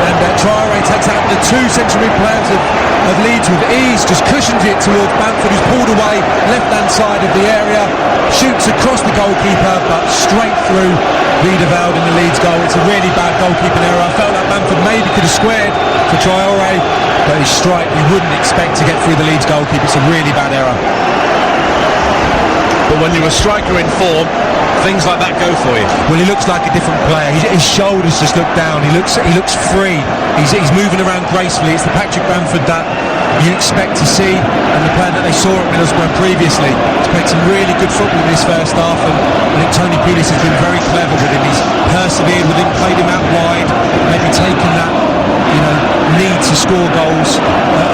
and Traoré takes out the two central mid players of Leeds with ease, just cushions it towards Bamford, who's pulled away left-hand side of the area, shoots across the goalkeeper, but straight through Wiedwald in the Leeds goal. It's a really bad goalkeeping error. I felt like Bamford maybe could have squared for Traoré, but his strike you wouldn't expect to get through the Leeds goalkeeper. It's a really bad error. But when you're a striker in form, things like that go for you. Well, he looks like a different player. His shoulders just look down. He looks free. He's moving around gracefully. It's the Patrick Bamford that you expect to see, and the player that they saw at Middlesbrough previously. He's played some really good football in this first half, and I think Tony Pulis has been very clever with him. He's persevered with him, played him out wide, maybe taken that need to score goals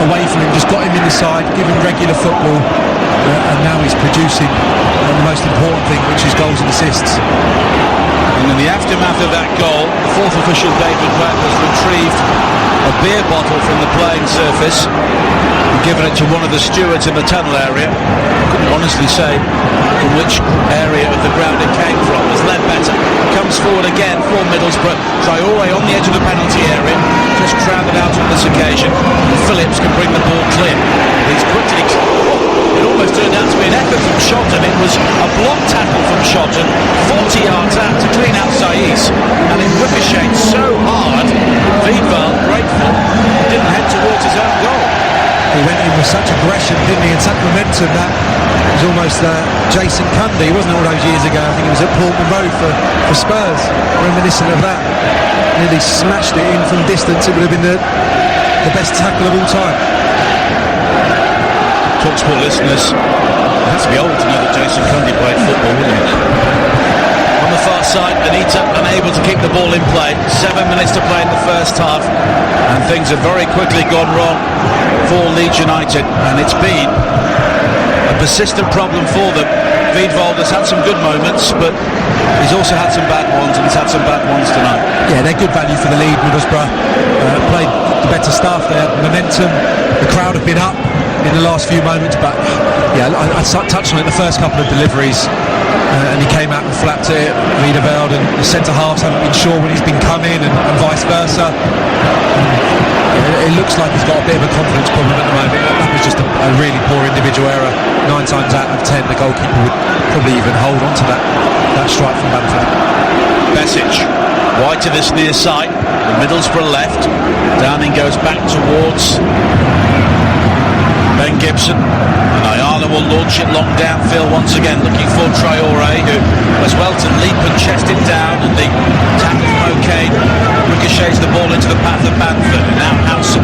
away from him, just got him in the side, give him regular football, and now he's producing the most important thing, which is goals and assists. And in the aftermath of that goal, the fourth official, David Webb, has retrieved a beer bottle from the playing surface and given it to one of the stewards in the tunnel area. I couldn't honestly say from which area of the ground it came from. As Ledbetter comes forward again for Middlesbrough, Traoré on the edge of the penalty area, just crowded out on this occasion. Phillips can bring the ball clear. He's quickly... It almost turned out to be an effort from Shotton. It was a block tackle from Shotton, 40 yards out to clean out Saiz, and it ricocheted so hard. Wiedwald, grateful, didn't head towards his own goal. He went in with such aggression, didn't he, and such momentum that it was almost Jason Cundy, wasn't it, all those years ago? I think it was at Portman Road for Spurs, reminiscent of that. Nearly smashed it in from distance. It would have been the best tackle of all time. TalkSport listeners, it has to be old to know that Jason Cundy played football, wouldn't it? On the far side, Anita unable to keep the ball in play. 7 minutes to play in the first half, and things have very quickly gone wrong for Leeds United, and it's been a persistent problem for them. Wiedwald has had some good moments, but he's also had some bad ones, and he's had some bad ones tonight. Yeah, they're good value for the lead. Middlesbrough played the better stuff. They had momentum. The crowd have been up in the last few moments, but yeah, I touched on it, the first couple of deliveries, and he came out and flapped it, Wiedwald, and the centre-halves haven't been sure when he's been coming, and vice versa. It looks like he's got a bit of a confidence problem at the moment. That was just a really poor individual error. 9 times out of 10 the goalkeeper would probably even hold on to that strike from Bamford. Besic wide to this near side, the Middlesbrough left. Downing goes back towards Ben Gibson, and Ayala will launch it long downfield once again, looking for Traoré, who as well to leap and chest it down, and the tackle from O'Kane ricochets the ball into the path of Bamford, and now Howson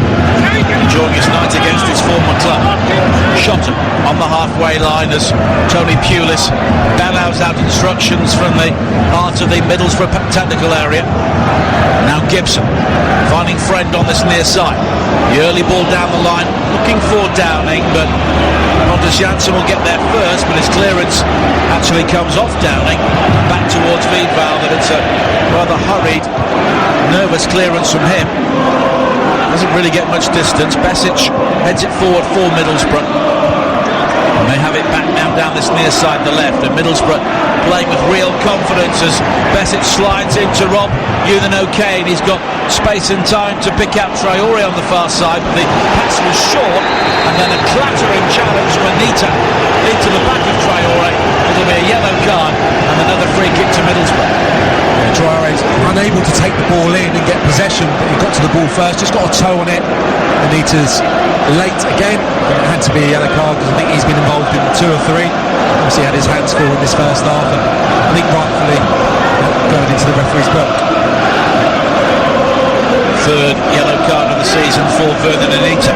enjoying his night against his former club. Shotton on the halfway line as Tony Pulis bellows out instructions from the heart of the Middlesbrough technical area. Now Gibson finding friend on this near side. The early ball down the line, looking for Downing, but Pontus Jansson will get there first, but his clearance actually comes off Downing, back towards Wiedwald, and it's a rather hurried, nervous clearance from him. Doesn't really get much distance. Besic heads it forward for Middlesbrough, and they have it back now down this near side, the left, and Middlesbrough playing with real confidence as Besic slides into Rob Ewan O'Kane. He's got space and time to pick out Traoré on the far side, but the pass was short, and then a clattering challenge from Anita into the back of Traoré. It'll be a yellow card and another free kick to Middlesbrough. Traoré's unable to take the ball in and get possession, but he got to the ball first, just got a toe on it. Anita's late again, but it had to be a yellow card because I think he's been involved in 2 or 3. Obviously had his hands full in this first half, and I think rightfully going into the referee's book. Third yellow card of the season for Vernon Anita.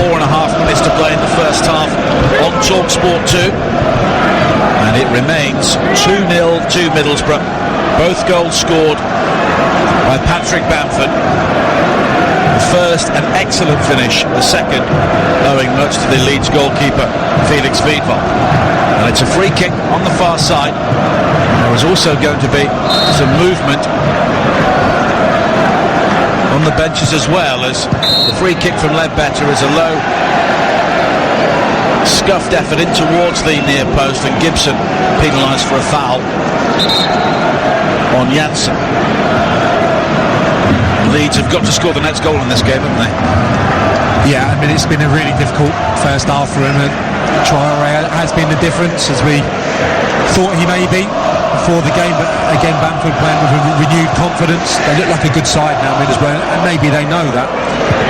4.5 minutes to play in the first half on TalkSport 2, and it remains 2-0 to Middlesbrough. Both goals scored by Patrick Bamford. The first an excellent finish, the second owing much to the Leeds goalkeeper Felix Wiedwald. And it's a free kick on the far side. There is also going to be some movement on the benches as well, as the free kick from Ledbetter is a low scuffed effort in towards the near post, and Gibson penalised for a foul on Janssen. Leeds have got to score the next goal in this game, haven't they? Yeah, I mean, it's been a really difficult first half for him. Traore has been the difference, as we thought he may be before the game, but again, Bamford playing with a renewed confidence. They look like a good side now, Middlesbrough, and maybe they know that.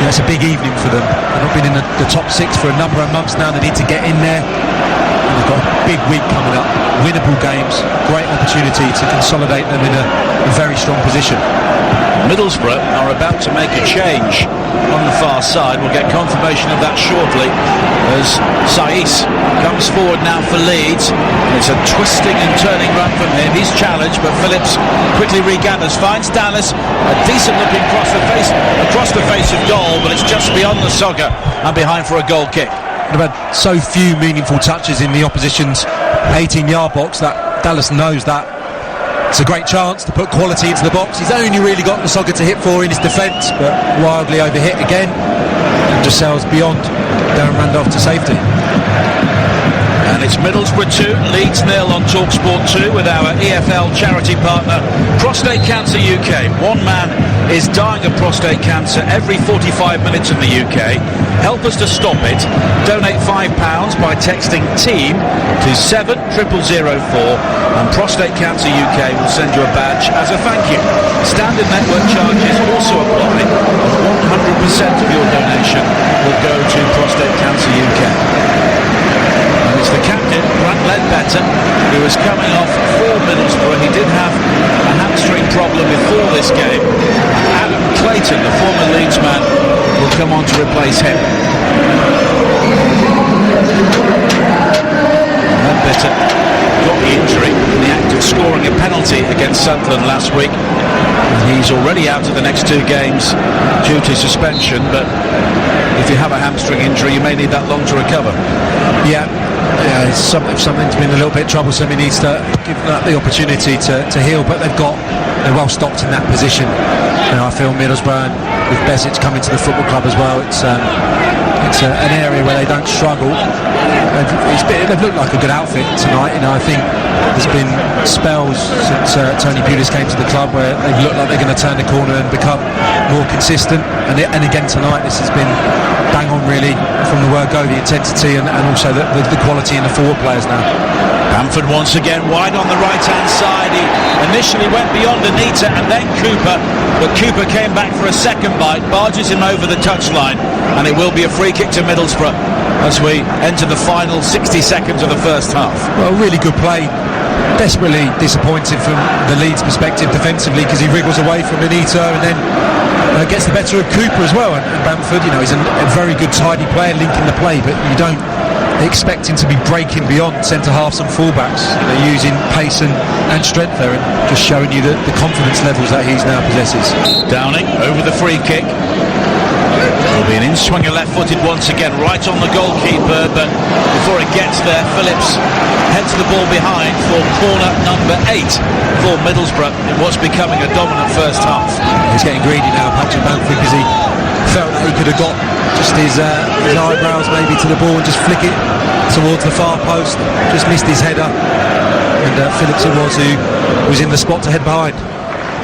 It's a big evening for them. They've not been in the top six for a number of months now. They need to get in there. And they've got a big week coming up. Winnable games, great opportunity to consolidate them in a very strong position. Middlesbrough are about to make a change on the far side. We'll get confirmation of that shortly as Saiss comes forward now for Leeds. It's a twisting and turning run from him. He's challenged, but Phillips quickly regathers, finds Dallas, a decent looking across the face of goal, but it's just beyond the Sogger and behind for a goal kick. They've had so few meaningful touches in the opposition's 18-yard box that Dallas knows that it's a great chance to put quality into the box. He's only really got the Sogger to hit for in his defence, but wildly overhit again, and just sails beyond Darren Randolph to safety. And it's Middlesbrough 2, Leeds 0 on TalkSport 2 with our EFL charity partner Prostate Cancer UK. One man is dying of prostate cancer every 45 minutes in the UK. Help us to stop it. Donate £5 by texting TEAM to 70004, and Prostate Cancer UK will send you a badge as a thank you. Standard network charges also apply, and 100% of your donation will go to Prostate Cancer UK. And it's the captain, Grant Ledbetter, who is coming off for Middlesbrough. He did have a hamstring problem before this game. And Adam Clayton, the former Leeds man, will come on to replace him. Ledbetter got the injury in the act of scoring a penalty against Sunderland last week. He's already out of the next two games due to suspension, but if you have a hamstring injury, you may need that long to recover. Yeah, if something's been a little bit troublesome, he needs to give that the opportunity to heal, but they're well stocked in that position. I feel Middlesbrough, with Besic coming to the football club as well, it's an area where they don't struggle. They've looked like a good outfit tonight. I think there's been spells since Tony Pulis came to the club where they've looked like they're going to turn the corner and become more consistent. And again tonight, this has been bang on really from the word go, the intensity and also the quality in the forward players now. Bamford once again wide on the right hand side. He initially went beyond Anita and then Cooper, but Cooper came back for a second bite, barges him over the touchline, and it will be a free kick to Middlesbrough as we enter the final 60 seconds of the first half. Well, really good play. Desperately disappointed from the Leeds perspective defensively, because he wriggles away from Anita and then gets the better of Cooper as well. And Bamford, he's a very good tidy player linking the play, but you don't expect him to be breaking beyond centre halves and fullbacks. They're using pace and strength there, and just showing you the confidence levels that he's now possesses. Downing over the free kick. There'll be an in-swinger left-footed once again, right on the goalkeeper, but before it gets there, Phillips heads the ball behind for corner number 8 for Middlesbrough in what's becoming a dominant first half. He's getting greedy now, Patrick Bamford, because he felt that he could have got just his eyebrows maybe to the ball and just flick it towards the far post. Just missed his header, and Phillips it was who was in the spot to head behind.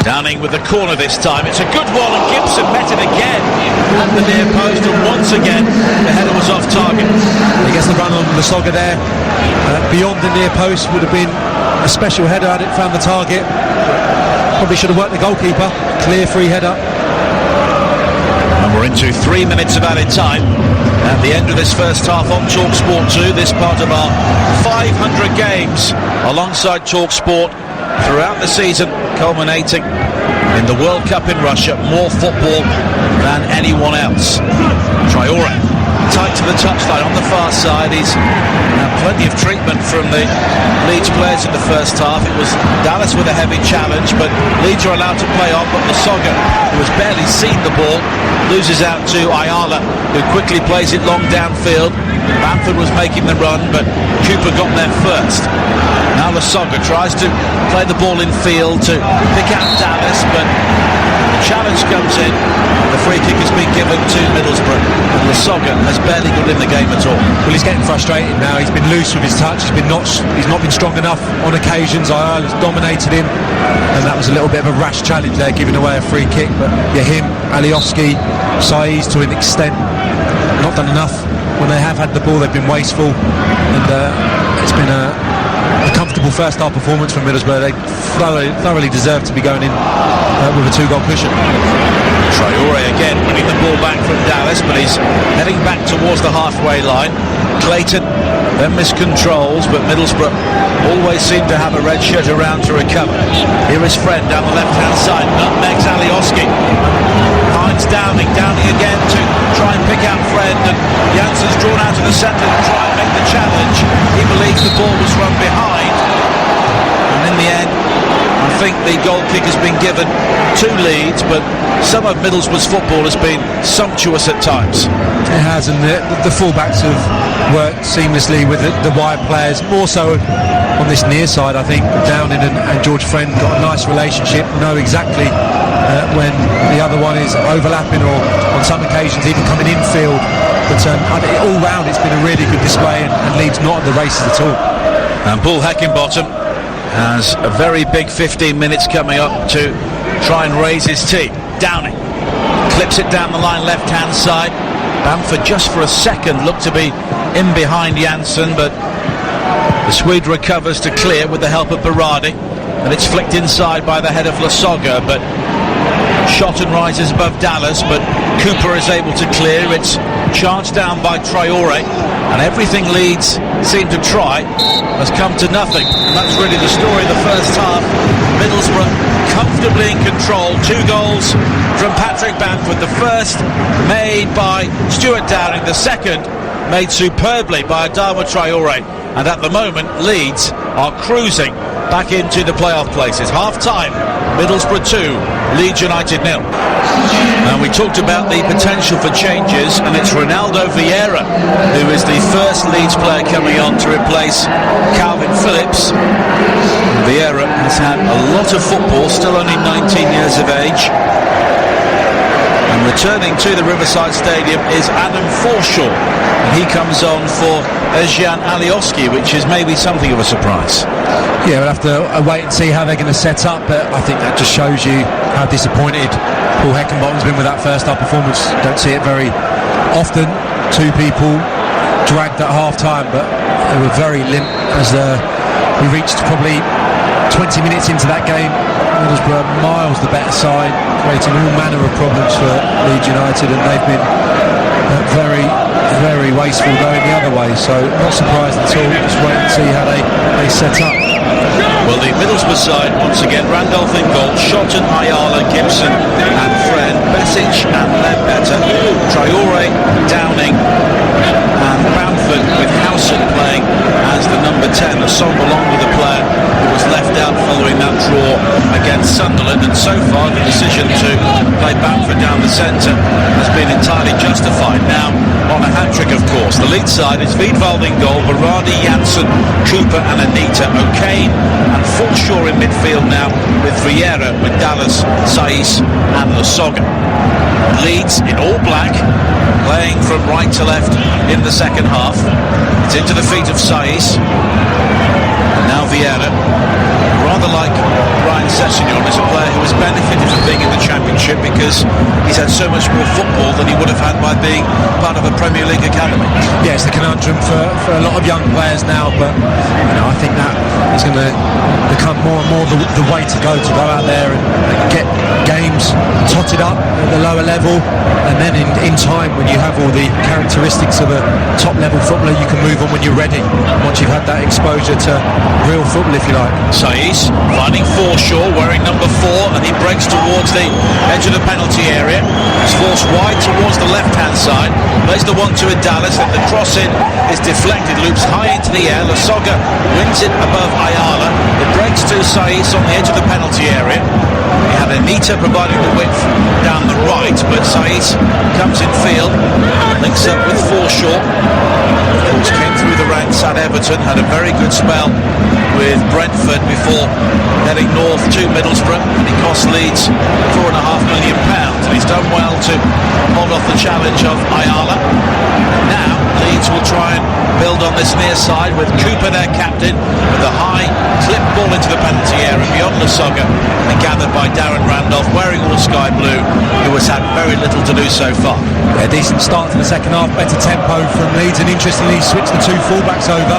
Downing with the corner this time. It's a good one, and Gibson met it again at the near post, and once again the header was off target. He gets the run on the Sogger there. Beyond the near post would have been a special header had it found the target. Probably should have worked the goalkeeper. Clear free header. And we're into 3 minutes of added time at the end of this first half on TalkSport 2. This part of our 500 games alongside TalkSport throughout the season, culminating in the World Cup in Russia. More football than anyone else. Traore tight to the touchline on the far side. He's had plenty of treatment from the Leeds players in the first half. It was Dallas with a heavy challenge, but Leeds are allowed to play on. But Lasogga, who has barely seen the ball, loses out to Ayala, who quickly plays it long downfield. Bamford was making the run, but Cooper got there first. Now Now Lasogga tries to play the ball in field to pick out Dallas, but the challenge comes in. The free kick has been given to Middlesbrough, and Lasogga has barely got in the game at all. Well, he's getting frustrated now. He's been loose with his touch. He's not been strong enough on occasions. Ayala's dominated him, and that was a little bit of a rash challenge there, giving away a free kick. But yeah, him, Alioski, Saiz to an extent, not done enough. When they have had the ball, they've been wasteful, and it's been a comfortable first half performance from Middlesbrough. They thoroughly deserve to be going in with a 2-goal cushion. Traore again winning the ball back from Dallas, but he's heading back towards the halfway line. Clayton then miscontrols, but Middlesbrough always seem to have a red shirt around to recover. Here is Friend down the left-hand side, nutmegs Alioski. Finds Downing again to try and pick out Friend, and Jansen's drawn out to the centre to try and make the challenge. He believes the ball was run behind, and in the end I think the goal kick has been given to Leeds, but some of Middlesbrough's football has been sumptuous at times. It has, and the fullbacks have worked seamlessly with the wide players, more so on this near side. I think Downing and George Friend got a nice relationship, know exactly when the other one is overlapping, or on some occasions even coming infield. But I think all round it's been a really good display, and Leeds not at the races at all. And Paul Heckingbottom has a very big 15 minutes coming up to try and raise his team. Downing clips it down the line, left-hand side. Bamford just for a second looked to be in behind Jansen, but the Swede recovers to clear with the help of Berardi, and it's flicked inside by the head of Lasogga, but Shotton rises above Dallas, but Cooper is able to clear. It's charged down by Traore, and everything Leeds seem to try has come to nothing. And that's really the story of the first half. Middlesbrough comfortably in control. 2 goals from Patrick Bamford. The first made by Stuart Downing, the second made superbly by Adama Traore. And at the moment, Leeds are cruising back into the playoff places. Half-time, Middlesbrough 2, Leeds United 0. And we talked about the potential for changes, and it's Ronaldo Vieira who is the first Leeds player coming on to replace Calvin Phillips. Vieira has had a lot of football, still only 19 years of age. And returning to the Riverside Stadium is Adam Forshaw, and he comes on for Özcan Alioski, which is maybe something of a surprise. Yeah, we'll have to wait and see how they're going to set up, but I think that just shows you how disappointed Paul Heckingbottom's been with that first half performance. Don't see it very often. 2 people dragged at half-time, but they were very limp as we reached probably 20 minutes into that game. Middlesbrough miles the better side, creating all manner of problems for Leeds United, and they've been very wasteful going the other way, so not surprised at all. Just wait and see how they set up. Well, the Middlesbrough side, once again, Randolph in goal, Shotton, Ayala, Gibson and Friend, Besic and Ledbetter, Traore, Downing and Bamford, with Howson playing as the number 10, a song along with the player who was left out following that draw against Sunderland. And so far the decision to play Bamford down the centre has been entirely justified. Now on a hat-trick, of course, the Leeds side is Wiedwald in goal, Berardi, Jansen, Cooper and Anita, O'Kane and Forshaw in midfield now, with Vieira, with Dallas, Saiz and Lasogga. Leeds in all black, playing from right to left in the second half. It's into the feet of Saiz. And now Vieira, rather like Brian Sessegnon, is a player who has benefited from being in the Championship because he's had so much more football than he would have had by being part of a Premier League academy. Yeah, it's the conundrum for a lot of young players now, but I think that is going to become more and more the way to go out there and get games totted up at the lower level, and then in time, when you have all the characteristics of a top level footballer, you can move on when you're ready, once you've had that exposure to real football, if you like. Saiz finding Forshaw wearing number 4, and he breaks towards the edge of the penalty area. He's forced wide towards the left-hand side, plays the 1-2 at Dallas, and the cross in is deflected, loops high into the air. Lasogga wins it above Ayala. It breaks to Saiz on the edge of the penalty area. He had Anita providing the width down the right, but Saiz comes in field, links up with Forshaw. Of course, came through the ranks at Everton, had a very good spell with Brentford before heading north to Middlesbrough, and he cost Leeds £4.5 million, and he's done well to hold off the challenge of Ayala. Now Leeds will try and build on this near side with Cooper, their captain, with a high clip ball into the penalty area beyond Lasogga, and gathered by Darren Randolph, wearing all sky blue, who has had very little to do so far. A decent start to the second half, better tempo from Leeds, and interestingly switched the two fullbacks over.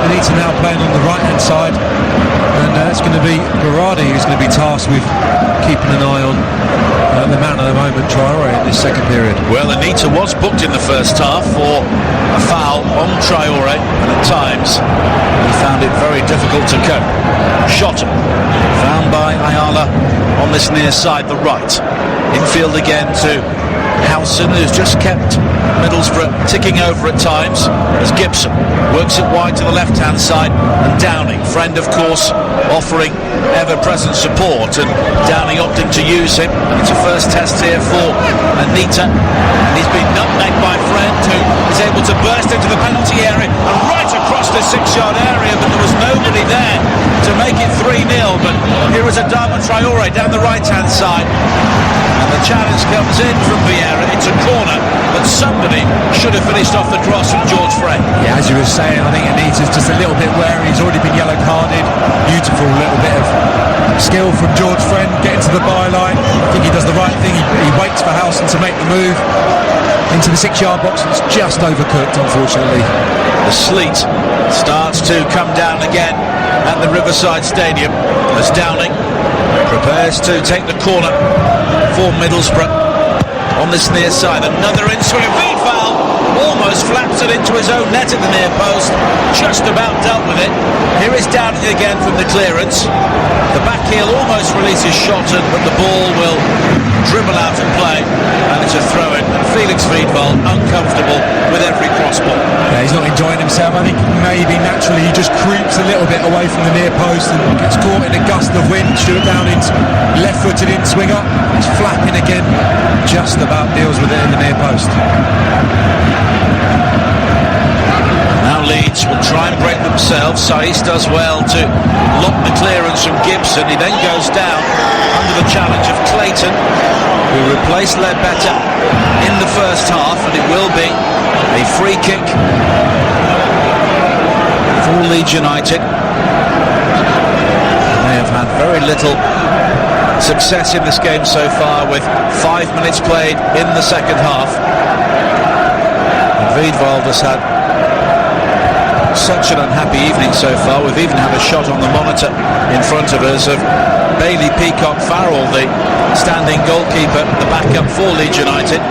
Anita now playing on the right hand side, and it's going to be Berardi who's going to be tasked with keeping an eye on the man of the moment, Traore, in this second period. Well, Anita was booked in the first half for a foul on Traore, and at times he found it very difficult to cope. Shot found by Ayala on this near side, the right. Infield again to Howson, who's just kept Middlesbrough ticking over at times, as Gibson works it wide to the left-hand side, and Downing, friend of course, offering ever-present support, and Downing opting to use him. It's a first test here for Anita, and he's been nutmegged by Friend, who is able to burst into the penalty area and right across the 6-yard area, but there was nobody there to make it 3-0. But here is Adama Traore down the right-hand side, and the challenge comes in from Vieira. It's a corner, but somebody should have finished off the cross from George Friend. Yeah, as you were saying, I think Anita's just a little bit wary. He's already been yellow carded. Beautiful little bit of skill from George Friend, getting to the byline. I think he does the right thing. He waits for Howson to make the move into the 6-yard box. It's just overcooked, unfortunately. The sleet starts to come down again at the Riverside Stadium as Downing prepares to take the corner for Middlesbrough. On this near side, another in-swing, foul, almost flaps it into his own net at the near post, just about dealt with it. Here is Downing again from the clearance. The back heel almost releases Shotton, but the ball will dribble out of play, and it's a throw-in. And Felix Wiedwald uncomfortable with every cross ball. Yeah, he's not enjoying himself. I think maybe naturally he just creeps a little bit away from the near post and gets caught in a gust of wind. Stuart Downing's left-footed in swinger. He's flapping again, just about deals with it in the near post. Now Leeds will try and break themselves. Saiz does well to lock the clearance from Gibson. He then goes down under the challenge of Clayton, who replaced Ledbetter in the first half, and it will be a free kick for Leeds United. They have had very little success in this game so far, with 5 minutes played in the second half. And Wiedwald has had such an unhappy evening so far. We've even had a shot on the monitor in front of us of Bailey Peacock Farrell, the standing goalkeeper, the backup for Leeds United.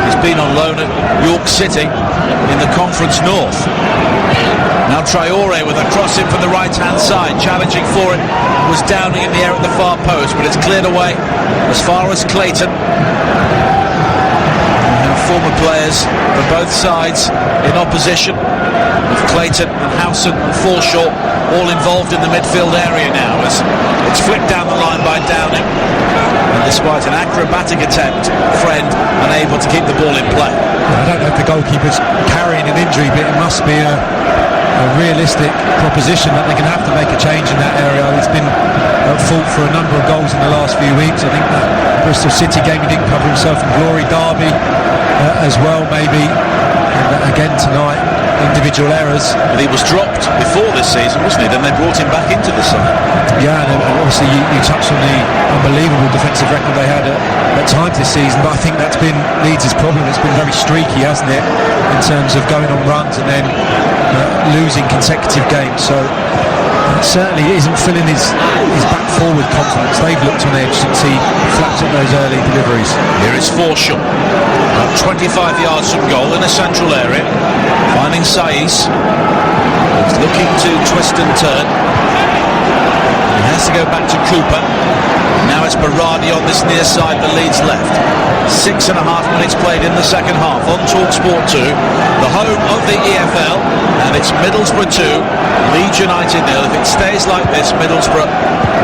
He's been on loan at York City in the Conference North. Now Traore with a cross in from the right-hand side, challenging for it was Downing in the air at the far post, but it's cleared away as far as Clayton. Former players from both sides in opposition, with Clayton and Howson and Forshaw all involved in the midfield area now, as it's flicked down the line by Downing, and despite an acrobatic attempt, Friend unable to keep the ball in play. I don't know if the goalkeeper's carrying an injury, but it must be a realistic proposition that they're going to have to make a change in that area. He's been at fault for a number of goals in the last few weeks. I think that Bristol City game he didn't cover himself in glory. Derby as well, maybe. And again tonight, individual errors. But he was dropped before this season, wasn't he? Then they brought him back into the side. Yeah, and obviously you touched on the unbelievable defensive record they had at times this season, but I think that's been Leeds' problem. It's been very streaky, hasn't it, in terms of going on runs and then losing consecutive games. So certainly it isn't filling his back forward confidence. They've looked on edge since he flapped at those early deliveries. Here is Forshaw, about 25 yards from goal in a central area, finding Saiz. He's looking to twist and turn. He has to go back to Cooper. Now it's Berardi on this near side, the Leeds left. 6.5 minutes played in the second half on TalkSport 2, the home of the EFL, and it's It's Middlesbrough 2, Leeds United 0. If it stays like this, Middlesbrough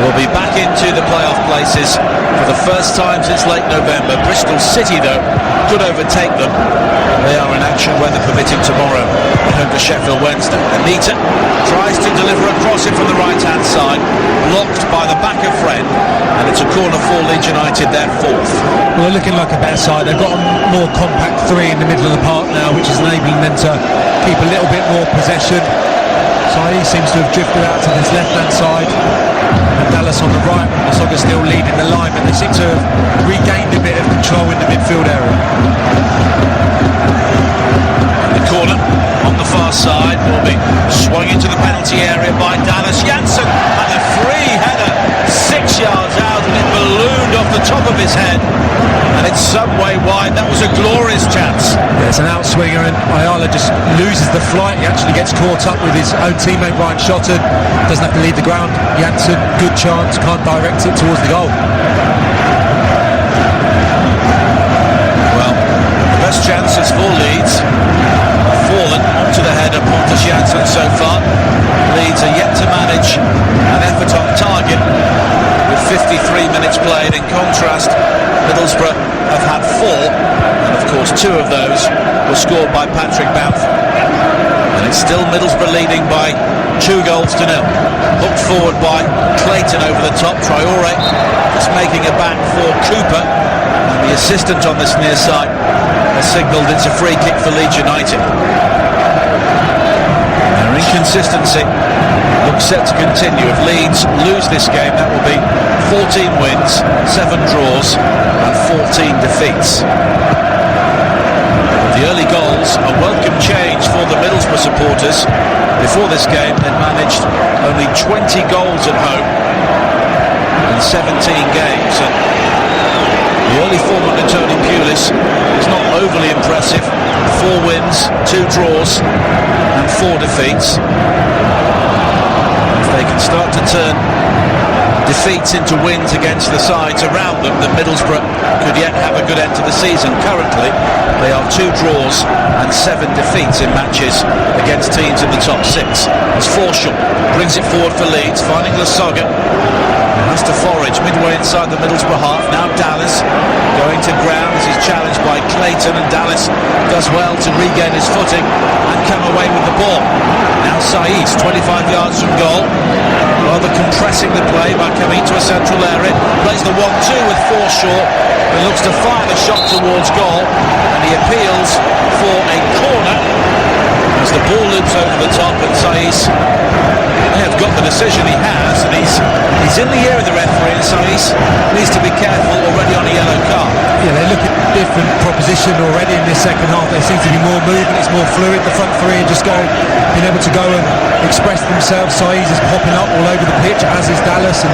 will be back into the playoff places for the first time since late November. Bristol City, though, could overtake them. They are in action, weather permitting, tomorrow at home to Sheffield Wednesday. Anita tries to deliver a crossing from the right-hand side, blocked by the back of Friend, and it's a corner for Leeds United, their fourth. Well, they're looking like a better side. They've got a more compact three in the middle of the park now, which is enabling them to keep a little bit more possession. Saïd seems to have drifted out to this left-hand side, and Dallas on the right. Masoga still leading the line, but they seem to have regained a bit of control in the midfield area. The corner on the far side will be swung into the penalty area by Dallas. Janssen had a free header 6 yards out, and it ballooned off the top of his head, and it's some way wide. That was a glorious chance. Yeah, it's an outswinger, and Ayala just loses the flight. He actually gets caught up with his own teammate Ryan Shotton. Doesn't have to leave the ground. Janssen, good chance, can't direct it towards the goal. Well, the best chances for Leeds have fallen onto the head of Pontus Janssen so far. Leeds are yet to manage an effort on target with 53 minutes played. In contrast, Middlesbrough have had 4, and of course 2 of those were scored by Patrick Bamford. And it's still Middlesbrough leading by 2-0. Hooked forward by Clayton over the top. Traore just making a back for Cooper, and the assistant on this near side has signalled it's a free kick for Leeds United. Their inconsistency looks set to continue. If Leeds lose this game, that will be 14 wins, 7 draws and 14 defeats. The early goals, a welcome change for the Middlesbrough supporters. Before this game, they'd managed only 20 goals at home in 17 games. And the early form under Tony Pulis is not overly impressive. 4 wins, 2 draws and 4 defeats. If they can start to turn defeats into wins against the sides around them, then Middlesbrough could yet have a good end to the season. Currently, they are 2 draws and 7 defeats in matches against teams in the top 6. As Forshaw brings it forward for Leeds, finding Lasoga. Has to forage midway inside the Middlesbrough half. Now Dallas going to ground as he's challenged by Clayton, and Dallas does well to regain his footing and come away with the ball. Now Saïd, 25 yards from goal, rather compressing the play by coming to a central area. Plays the 1-2 with Forshaw, who looks to fire the shot towards goal, and he appeals for a corner as the ball loops over the top, and Saïd may have got the decision he has, and he's in the ear of the referee, and Saïd needs to be careful, already on a yellow card. Yeah, they look at different proposition already in this second half. There seems to be more movement, it's more fluid. The front three are just being able to go and express themselves. Saïd is popping up all over the pitch, as is Dallas, and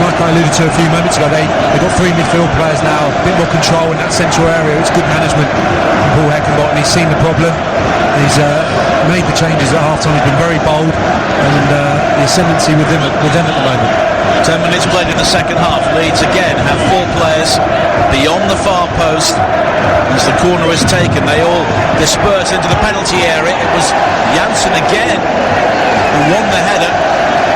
like I alluded to a few moments ago, they've got 3 midfield players now, a bit more control in that central area. It's good management from Paul Heckenbottom. He's seen the problem, he's made the changes at half time. He's been very bold, and the ascendancy with them at the moment. 10 minutes played in the second half. Leeds again have 4 players beyond the far post as the corner is taken. They all disperse into the penalty area. It was Janssen again who won the header,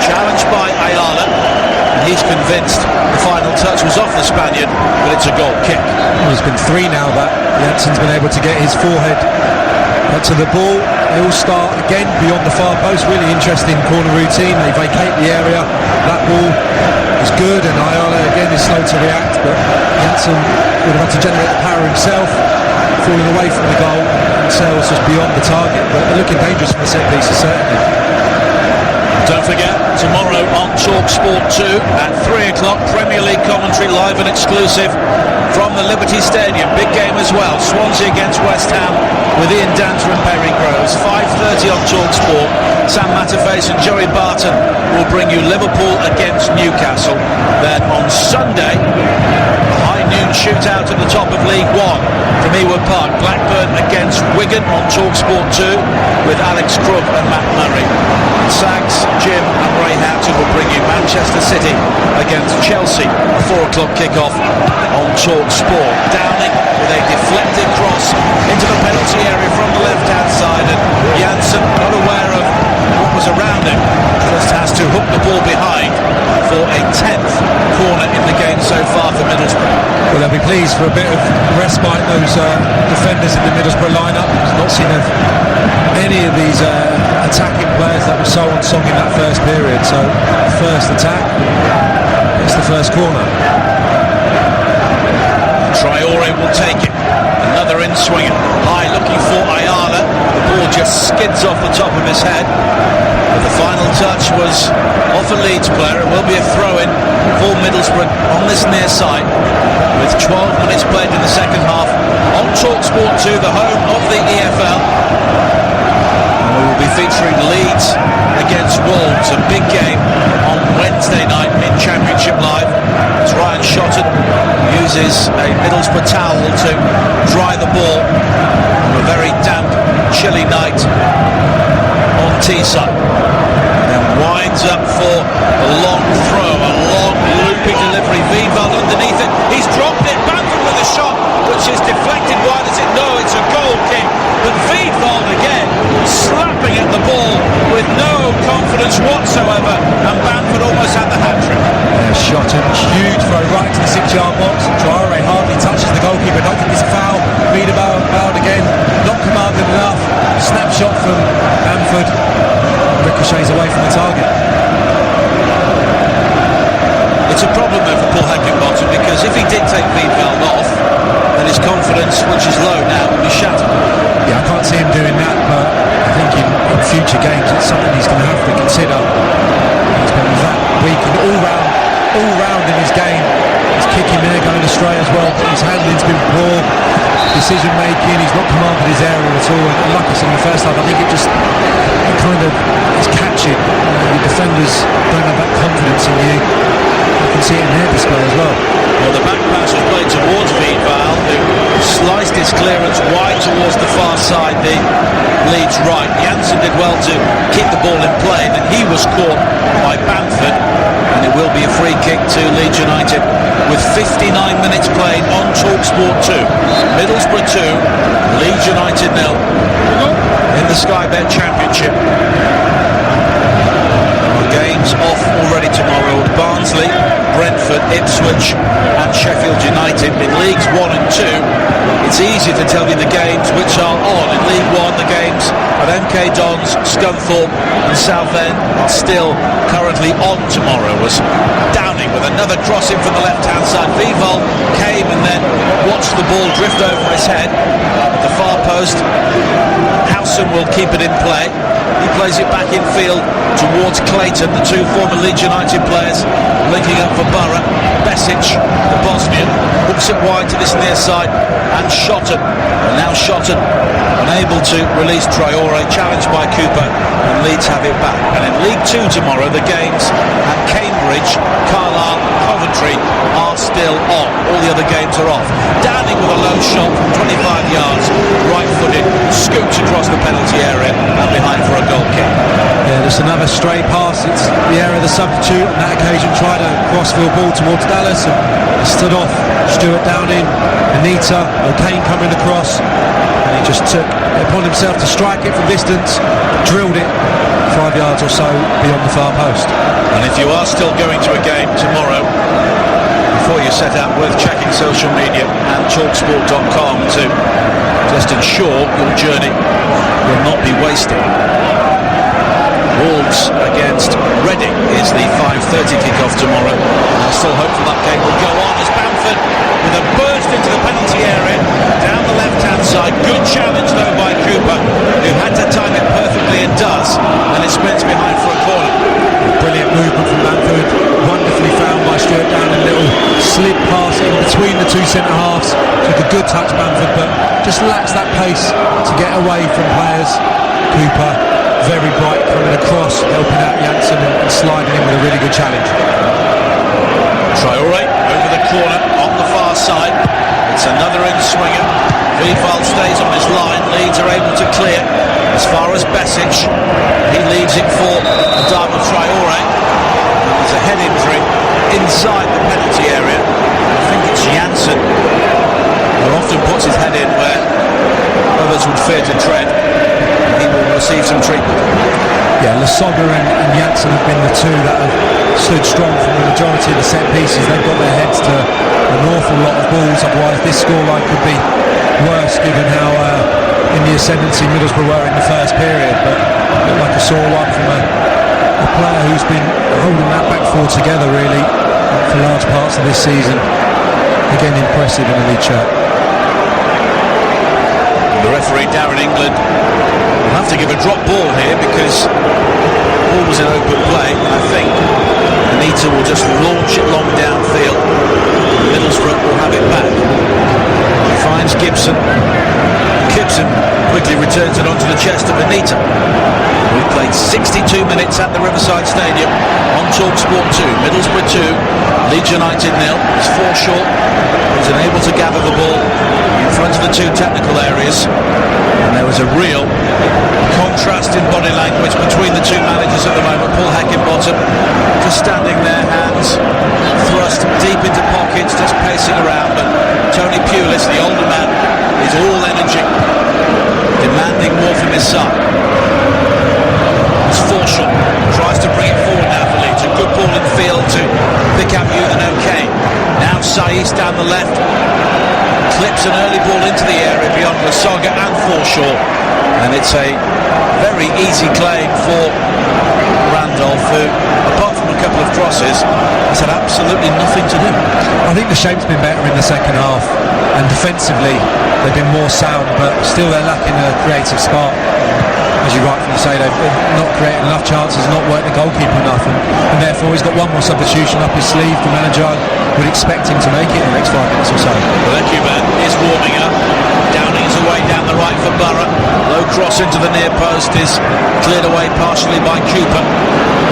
challenged by Ayala, and he's convinced the final touch was off the Spaniard, but it's a goal kick. Well, it's been 3 now that Janssen's been able to get his forehead to the ball. They all start again beyond the far post. Really interesting corner routine. They vacate the area. That ball is good, and Ayala again is slow to react, but Janssen would have had to generate the power himself, falling away from the goal, and Sales just beyond the target. But they're looking dangerous from the set pieces, certainly. Don't forget, tomorrow on Talk Sport 2 at 3 o'clock, Premier League commentary live and exclusive from the Liberty Stadium. Big game as well. Swansea against West Ham with Ian Danter and Perry Groves. 5:30 on Talk Sport. Sam Matterface and Joey Barton will bring you Liverpool against Newcastle. Then on Sunday, a high noon shootout at the top of League One from Ewood Park. Blackburn against Wigan on Talk Sport 2 with Alex Krug and Matt Murray. Sags, Jim and Ray Houghton will bring you Manchester City against Chelsea. A 4 o'clock kickoff on Talk Sport. Downing with a deflected cross into the penalty area from the left-hand side, and Janssen not aware of to hook the ball behind for a 10th corner in the game so far for Middlesbrough. Well, they'll be pleased for a bit of respite, those defenders in the Middlesbrough lineup. I've not seen any of these attacking players that were so on song in that first period. So, first attack, it's the first corner. Traore will take it. Another in-swinger. High looking for Ayala. The ball just skids off the top of his head. But the final touch was off a Leeds player. It will be a throw-in for Middlesbrough on this near side. With 12 minutes played in the second half. On TalkSport 2, the home of the EFL. And we will be featuring Leeds against Wolves. A big game on Wednesday night in Championship Live. As Ryan Shotton uses a Middlesbrough towel to dry the ball on a very damp, chilly night on Teesside. Then winds up for a long throw, a long looping delivery. Vival underneath it. He's dropped it. Bamford with a shot, which is deflected wide as it. No, it's a goal kick. But Vival again slapping at the ball with no confidence whatsoever. And Bamford almost had the hat-trick. Shot him, huge throw right to the 6-yard box. Traore hardly touches the goalkeeper. Don't think it's a foul. Vival again, not commanded enough. Snapshot from Bamford. Ricochets away from the target. It's a problem though for Paul Heckingbottom, because if he did take Vival off, then his confidence, which is low now, will be shattered. Yeah, I can't see him doing that, but I think in future games it's something he's going to have to consider. He's been that weak and all round in his game. His kicking there going astray as well, but his handling's been poor. Decision making, he's not commanded his area at all. And like I said in the first half, I think it kind of is catching. The defenders don't have that confidence in you. You can see it in their display as well. Well, the back pass was played towards Vival, who sliced his clearance wide towards the far side, the Leeds right. Janssen did well to keep the ball in play, and he was caught by Bamford, and it will be a free kick to Leeds United with 59 minutes played on TalkSport 2. Middlesbrough 2, Leeds United 0 in the Sky Bet Championship. Games off already tomorrow. Barnsley, Brentford, Ipswich and Sheffield United in Leagues 1 and 2. It's easy to tell you the games which are on. In League 1, the games at MK Dons, Scunthorpe and Southend are still currently on tomorrow. As Downing with another crossing from the left-hand side. Vival came and then watched the ball drift over his head at the far post. Howson will keep it in play. He plays it back in field towards Clayton, the two former Leeds United players linking up for Borough. Besic, the Bosnian, hooks it wide to this near side, and Shotton. And now Shotton unable to release Traore, challenged by Cooper, and Leeds have it back. And in League 2 tomorrow, the games at Cambridge, Carlisle, Coventry are still on. All the other games are off. Downing with a low shot from 25 yards, right-footed, scoots across the penalty area and behind for a goal kick. Yeah, just another stray pass. It's the area of the substitute. On that occasion, tried a crossfield ball towards Dallas and stood off. Stuart Downing, Anita, O'Kane coming across, and he just took it upon himself to strike it from distance, drilled it 5 yards or so beyond the far post. And if you are still going to a game tomorrow, before you set out, worth checking social media and talksport.com to just ensure your journey will not be wasted. Wolves against Reading is the 5:30 kick-off tomorrow. I still hope that game will go on as Bamford with a burst into the penalty area down the left-hand side. Good challenge though by Cooper, who had to time it perfectly and does, and it spins behind for a corner. Brilliant movement from Bamford, wonderfully found by Stuart Downing. Little slip pass in between the two centre-halves. Took a good touch, Bamford, but just lacks that pace to get away from players. Cooper, very bright, coming across, helping out Janssen and sliding in with a really good challenge. Traore over the corner on the far side. It's another in-swinger. Vival stays on his line. Leeds are able to clear as far as Besic. He leaves it for Adama Traore. There's a head injury inside the penalty area. I think it's Janssen who often puts his head in where others would fear to tread. He will receive some treatment. Yeah, Lasogga and Janssen have been the two that have stood strong from the majority of the set pieces. They've got their heads to an awful lot of balls, otherwise this scoreline could be worse given how in the ascendancy Middlesbrough were in the first period. But it looked like a sore one from a player who's been holding that back four together really for large parts of this season. Again, impressive in the league shirt. The referee Darren England will have to give a drop ball here because the ball was in open play. I think Anita will just launch it long downfield. Middlesbrough will have it back. He finds Gibson. Gibson quickly returns it onto the chest of Anita. We've played 62 minutes at the Riverside Stadium on TalkSport 2. Middlesbrough 2, Leeds United 0. It's Forshaw who's unable to gather the ball in front of the two technical areas. And there was a real contrast in body language between the two managers at the moment. Paul Heckingbottom just standing there, hands thrust deep into pockets, just pacing around. But Tony Pulis, the older man, is all energy, demanding more from his side. It's Forshaw, tries to bring it forward now for Leeds. A good ball in field to pick up Ewan O'Kane. Now Saiz down the left, clips an early ball into the area beyond Lasogga and Forshaw. And it's a very easy claim for Randolph, who, apart from a couple of crosses, has had absolutely nothing to do. I think the shape's been better in the second half, and defensively they've been more sound, but still they're lacking a creative spark. As you rightfully say, they've not created enough chances, not worked the goalkeeper enough, and therefore he's got one more substitution up his sleeve. The manager would expect him to make it in the next 5 minutes or so. Well, Ekuban is warming up. Downing's away down the right for Borough. Low cross into the near post is cleared away partially by Cooper,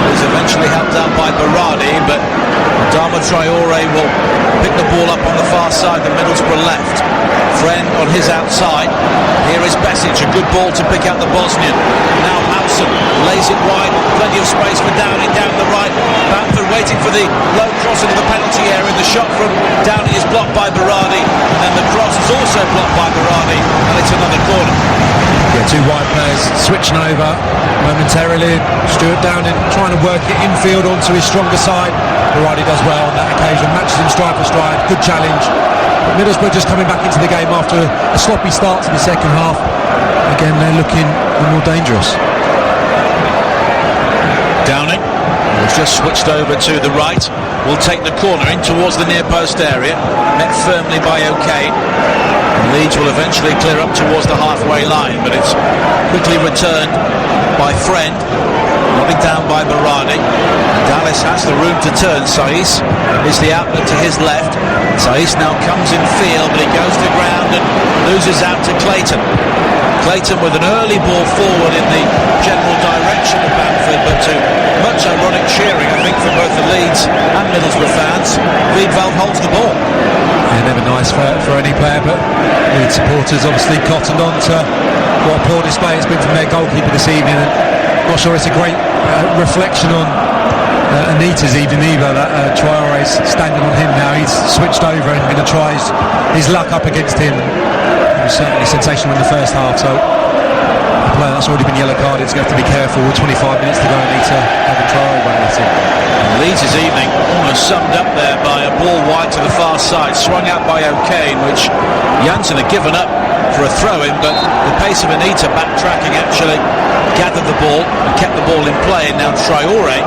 who's eventually helped out by Berardi, but Adama Traore will pick the ball up on the far side, the Middlesbrough left. Friend on his outside. Here is Besic, a good ball to pick out the Bosnian. Now Mawson lays it wide, plenty of space for Downing down the right. Bamford waiting for the low cross into the penalty area. The shot from Downing is blocked by Berardi, and then the cross is also blocked by Berardi, and it's another corner. Yeah, two wide players switching over momentarily. Stuart Downing trying to work it infield onto his stronger side. Berardi does well on that occasion, matches him stride for stride, good challenge. But Middlesbrough just coming back into the game after a sloppy start to the second half. Again, they're looking more dangerous. Downing, who's just switched over to the right, will take the corner in towards the near post area, met firmly by O'Kane. Leeds will eventually clear up towards the halfway line, but it's quickly returned by Friend, nodded down by Berardi. Dallas has the room to turn. Saiz is the outlet to his left. Saiz now comes in field, but he goes to ground and loses out to Clayton. Clayton with an early ball forward in the general direction of Bamford, but to much ironic cheering, I think, for both the Leeds and Middlesbrough fans, Wiedwald holds the ball. Yeah, never nice for any player, but Leeds supporters obviously cottoned on to what a poor display it's been from their goalkeeper this evening. And I'm not sure it's a great reflection on Anita's evening either, that Traore's standing on him now. He's switched over and going to try his luck up against him. It was certainly sensational in the first half, so a player that's already been yellow carded is going to have to be careful. 25 minutes to go, Anita having Traore by it. Leeds' evening almost summed up there by a ball wide to the far side, swung out by O'Kane, which Janssen had given up for a throw-in, but the pace of Anita backtracking actually gathered the ball and kept the ball in play. And now Traore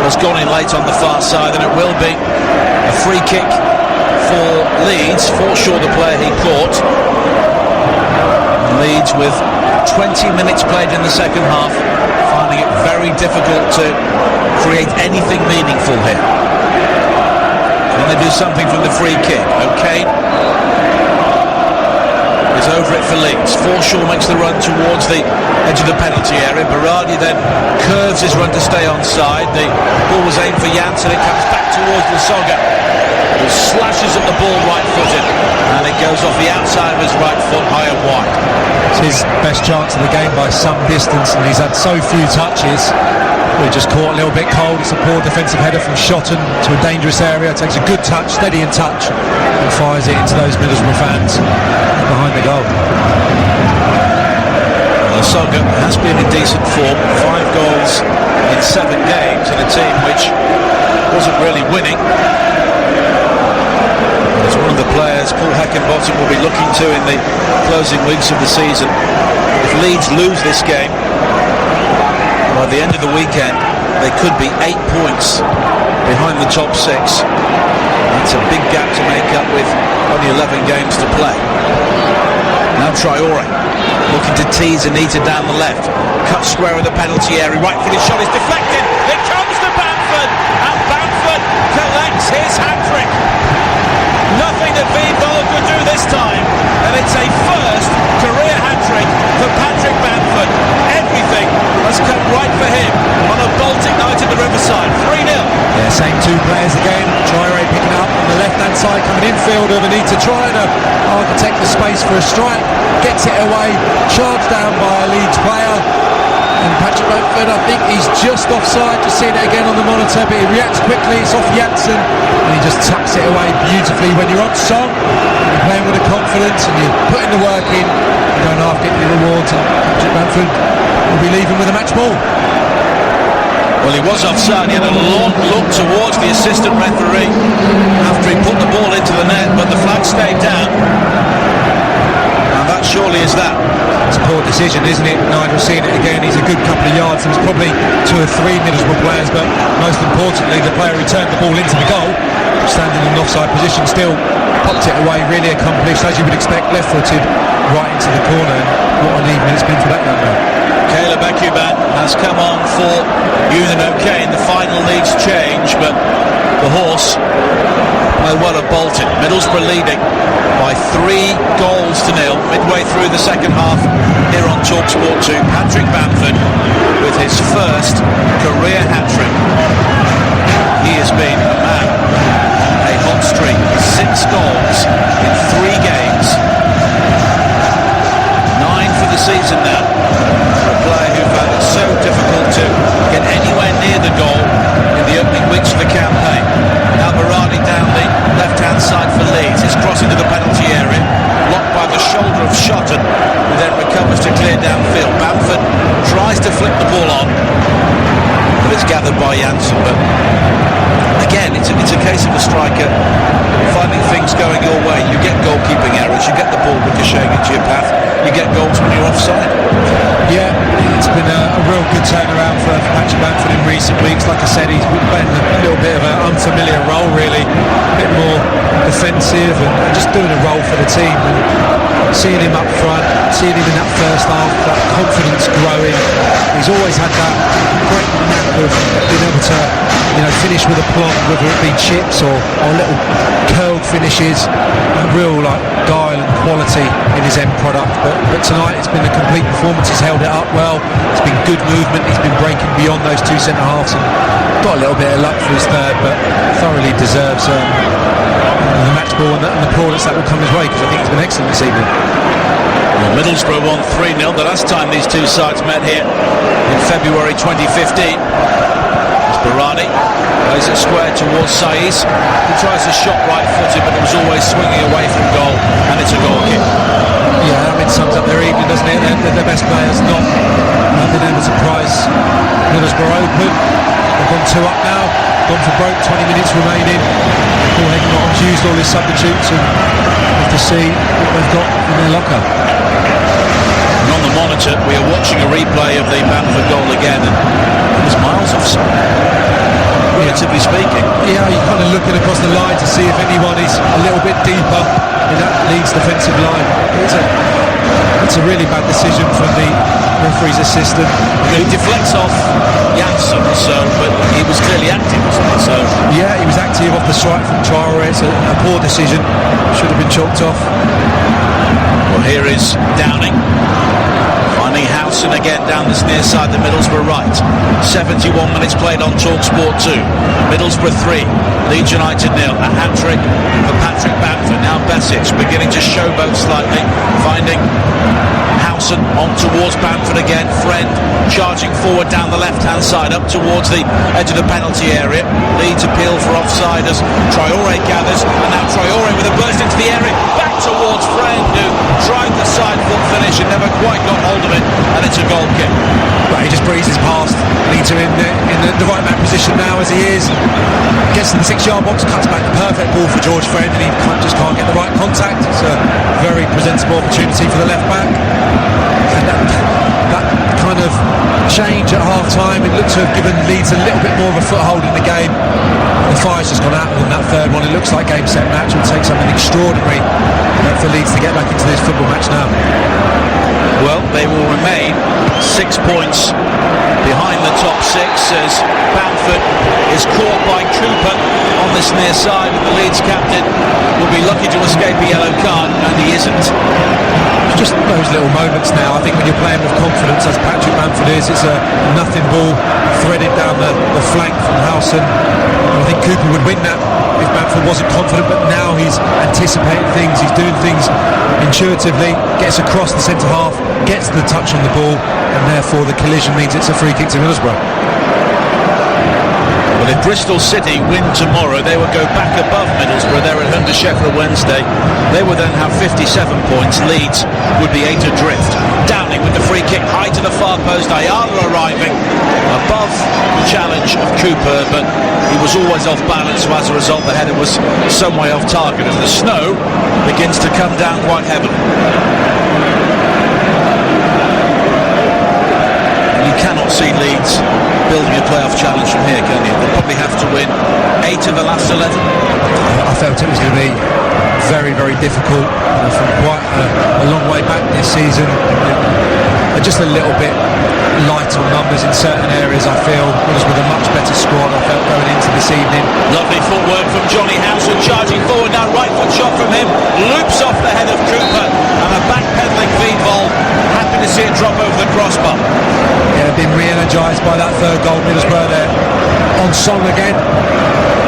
has gone in late on the far side, and it will be a free kick for Leeds. Forshaw, the player he caught. Leeds with 20 minutes played in the second half, finding it very difficult to create anything meaningful here. Can they do something from the free kick? O'Kane is over it for Leeds. Forshaw makes the run towards the edge of the penalty area. Berardi then curves his run to stay onside. The ball was aimed for Janssen. It comes back towards Lasogga, who slashes at the ball right-footed, and it goes off the outside of his right foot, high and wide. It's his best chance of the game by some distance, and he's had so few touches. He just caught a little bit cold. It's a poor defensive header from Shotton to a dangerous area. Takes a good touch, steady in touch, and fires it into those Middlesbrough fans behind the goal. Lasogga has been in decent form. 5 goals Hickenbottom will be looking to in the closing weeks of the season. If Leeds lose this game, by the end of the weekend, they could be 8 points behind the top 6. That's a big gap to make up with only 11 games to play. Now Traore looking to tease Anita down the left. Cut square of the penalty area. Right footed shot is deflected. It comes to Bamford, and Bamford collects his hat-trick. Nothing that Vidal could do this time, and it's a first career hat-trick for Patrick Bamford. Everything has come right for him on a Baltic night at the Riverside. 3-0. Yeah, same two players again. Traore picking up on the left-hand side, coming infield of Anita, trying to architect the space for a strike. Gets it away, charged down by a Leeds player. And Patrick Bamford, I think he's just offside. Just seeing it again on the monitor, but he reacts quickly. It's off Janssen, and he just tucks it away beautifully. When you're on song, you're playing with a confidence, and you're putting the work in, you don't half get your rewards. And Patrick Bamford will be leaving with a match ball. Well, he was offside. He had a long look towards the assistant referee after he put the ball into the net, but the flag stayed down. And that surely is that. It's a poor decision, isn't it? Nigel seen it again. He's a good couple of yards. There's probably 2 or 3 Middlesbrough players, but most importantly, the player who turned the ball into the goal, standing in an offside position, still popped it away. Really accomplished, as you would expect, left-footed right into the corner. And what an evening it's been for that young man. Caleb Ekuban has come on for Union OK in the final Leeds change, but the horse may well have bolted. Middlesbrough leading by 3 goals to nil midway through the second half here on TalkSport 2. Patrick Bamford with his first career hat-trick. He has been a man on a hot streak. 6 goals in 3 games. 9 for the season now. For a player who found it so difficult to get anywhere near the goal in the opening weeks of the campaign. Now Berardi down the left-hand side for Leeds. His cross into the penalty area, blocked by the shoulder of Shotton, who then recovers to clear downfield. Bamford tries to flip the ball on, but it's gathered by Janssen. But again, it's a case of a striker finding things going your way. You get goalkeeping errors, you get the ball ricocheting into your path, you get goals when you're offside. Yeah, it's been a real good turnaround for Patrick Bamford in recent weeks. Like I said, he's been playing a little bit of an unfamiliar role, really. A bit more defensive and just doing a role for the team. And seeing him up front, seeing him in that first half, that confidence growing. He's always had that great knack of being able to, finish with a plonk, whether it be chips or little curled finishes. A real guile and quality in his end product. But tonight it's been a complete performance. He's held it up well. It's been good movement. He's been breaking beyond those 2 centre halves and got a little bit of luck for his third, but thoroughly deserves the match ball and the plaudits that will come his way, because I think he's been excellent this evening. Well, Middlesbrough won 3-0 the last time these two sides met here in February 2015. Berardi plays it square towards Saiz. He tries a shot right-footed, but it was always swinging away from goal, and it's a goal kick. Yeah, it sums up their evening, doesn't it? Their best players not been able to prize Middlesbrough open. They've gone 2 up now, gone for broke, 20 minutes remaining. Paul Hickenbottom's used all his substitutes, and we have to see what they've got in their locker. And on the monitor, we are watching a replay of the Bamford goal again, and it was miles offside, relatively speaking. Yeah, you're kind of looking across the line to see if anyone is a little bit deeper in that Leeds defensive line. It's a really bad decision from the referee's assistant. He deflects off Janssen, but he was clearly active, wasn't he? So yeah, he was active off the strike from Traore. It's a poor decision. Should have been chalked off. Well, here is Downing finding Howson again down this near side, the Middlesbrough right. 71 minutes played on TalkSport 2. Middlesbrough 3, Leeds United 0. A hat-trick for Patrick Bamford. Now Besic beginning to showboat slightly, finding Howson on towards Bamford again. Friend charging forward down the left-hand side up towards the edge of the penalty area. Leeds appeal for offside as Traore gathers, and now Traore with a burst into the area, back towards Friend, who tried the side foot finish and never quite got hold of it, and it's a goal kick. But he just breezes past. Leeds are in the the right man position now as he is. Gets to the 6-yard box, cuts back the perfect ball for George Friend, and he just can't get the right contact. It's a very presentable opportunity for the left back. And that kind of change at half time, it looked to have given Leeds a little bit more of a foothold in the game. The fire's just gone out in that third one. It looks like game, set, match. It would take something extraordinary for Leeds to get back into this football match now. Well, they will remain 6 points behind the top 6 as Bamford is caught by Cooper on this near side, and the Leeds captain will be lucky to escape a yellow card, and he isn't. It's just those little moments now. I think when you're playing with confidence, as Patrick Bamford is, it's a nothing ball threaded down the flank from Howson. And I think Cooper would win that if Bamford wasn't confident, but now he's anticipating things, he's doing things intuitively, gets across the centre half, gets the touch on the ball, and therefore the collision means it's a free kick to Middlesbrough. Well, if Bristol City win tomorrow, they will go back above Middlesbrough. They're at home to Sheffield Wednesday. They would then have 57 points. Leeds would be 8 adrift. Downing with the free kick high to the far post. Ayala arriving above the challenge of Cooper, but he was always off balance, so as a result the header was some way off target, and the snow begins to come down quite heavily. You cannot see Leeds building a playoff challenge from here, can you? They'll probably have to win 8 of the last 11. I felt it was going to be very, very difficult from quite a long way back this season. Just a little bit light on numbers in certain areas, I feel. With a much better squad, I felt, going into this evening. Lovely footwork from Johnny Howson, charging forward now, right foot shot from him, loops off the head of Cooper, and a back-pedalling V-Vol. Happy to see it drop over the crossbar. Yeah, been re-energised by that third goal. Middlesbrough there on song again.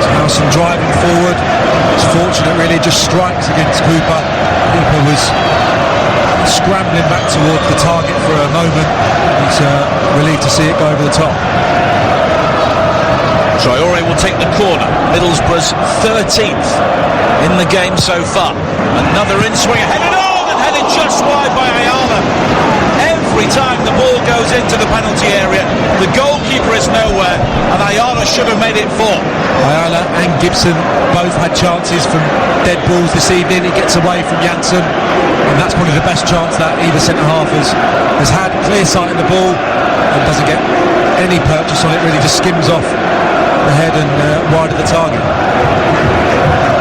It's Howson driving forward. It's fortunate really, just strikes against Cooper. Cooper was scrambling back towards the target for a moment. He's relieved to see it go over the top. Traore will take the corner. Middlesbrough's 13th in the game so far. Another in-swing, headed on and headed just wide by Ayala. Every time the ball goes into the penalty area, the goalkeeper is nowhere, and Ayala should have made it 4. Ayala and Gibson both had chances from dead balls this evening. He gets away from Janssen, and that's probably the best chance that either centre-half has had. Clear sight of the ball and doesn't get any purchase on it, really just skims off the head and wide of the target.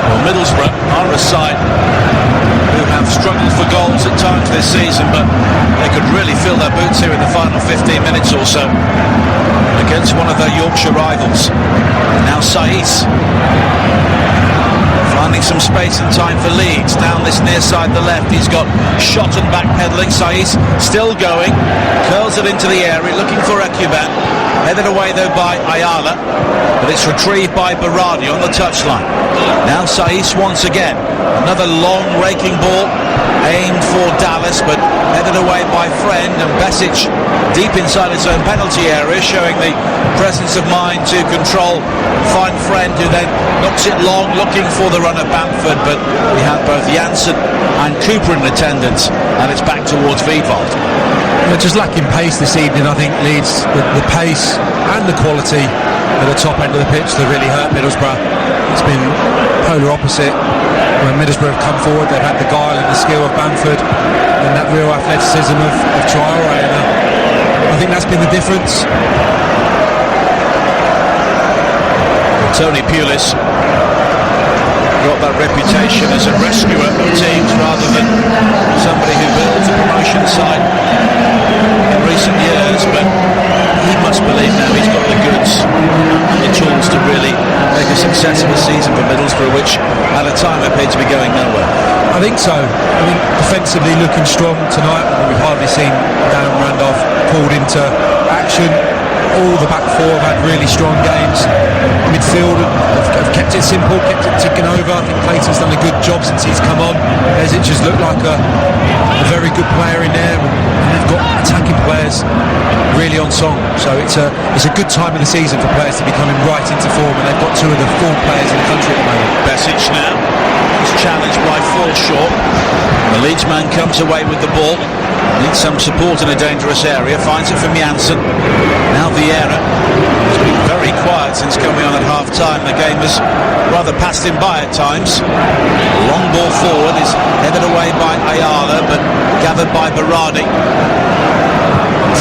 Well, Middlesbrough are a side who have struggled for goals at times this season, but they could really fill their boots here in the final 15 minutes or so against one of their Yorkshire rivals. Now Saiss finding some space and time for Leeds down this near side the left. He's got shot and back pedalling. Saiss still going, curls it into the area looking for Ekuban, headed away though by Ayala, but it's retrieved by Berardi on the touchline. Now Saiss once again, another long raking ball aimed for Dallas, but headed away by Friend, and Besic deep inside his own penalty area, showing the presence of mind to control, find Friend, who then knocks it long looking for the runner Bamford, but we had both Janssen and Cooper in attendance, and it's back towards Vivold. They're just lacking pace this evening. I think Leeds, the pace and the quality at the top end of the pitch that really hurt Middlesbrough. It's been polar opposite. When Middlesbrough have come forward, they've had the guile and the skill of Bamford and that real athleticism of Traore, and I think that's been the difference. Tony Pulis got that reputation as a rescuer of teams rather than somebody who builds a promotion side in recent years, but he must believe now he's got the goods and the tools to really make a success of a season for Middlesbrough, which at a time appeared to be going nowhere. I think so. I think defensively looking strong tonight. We've hardly seen Dan Randolph pulled into action. All the back four have had really strong games. Midfield have kept it simple, kept it ticking over. I think Clayton's done a good job since he's come on. Besic has looked like a very good player in there, and they've got attacking players really on song. So it's a good time of the season for players to be coming right into form, and they've got two of the form players in the country at the moment. Besic now is challenged by Forshaw. The Leeds man comes away with the ball. Needs some support in a dangerous area. Finds it from Janssen. Now Vieira has been very has rather passed him by at times. Long ball forward is headed away by Ayala, but gathered by Berardi.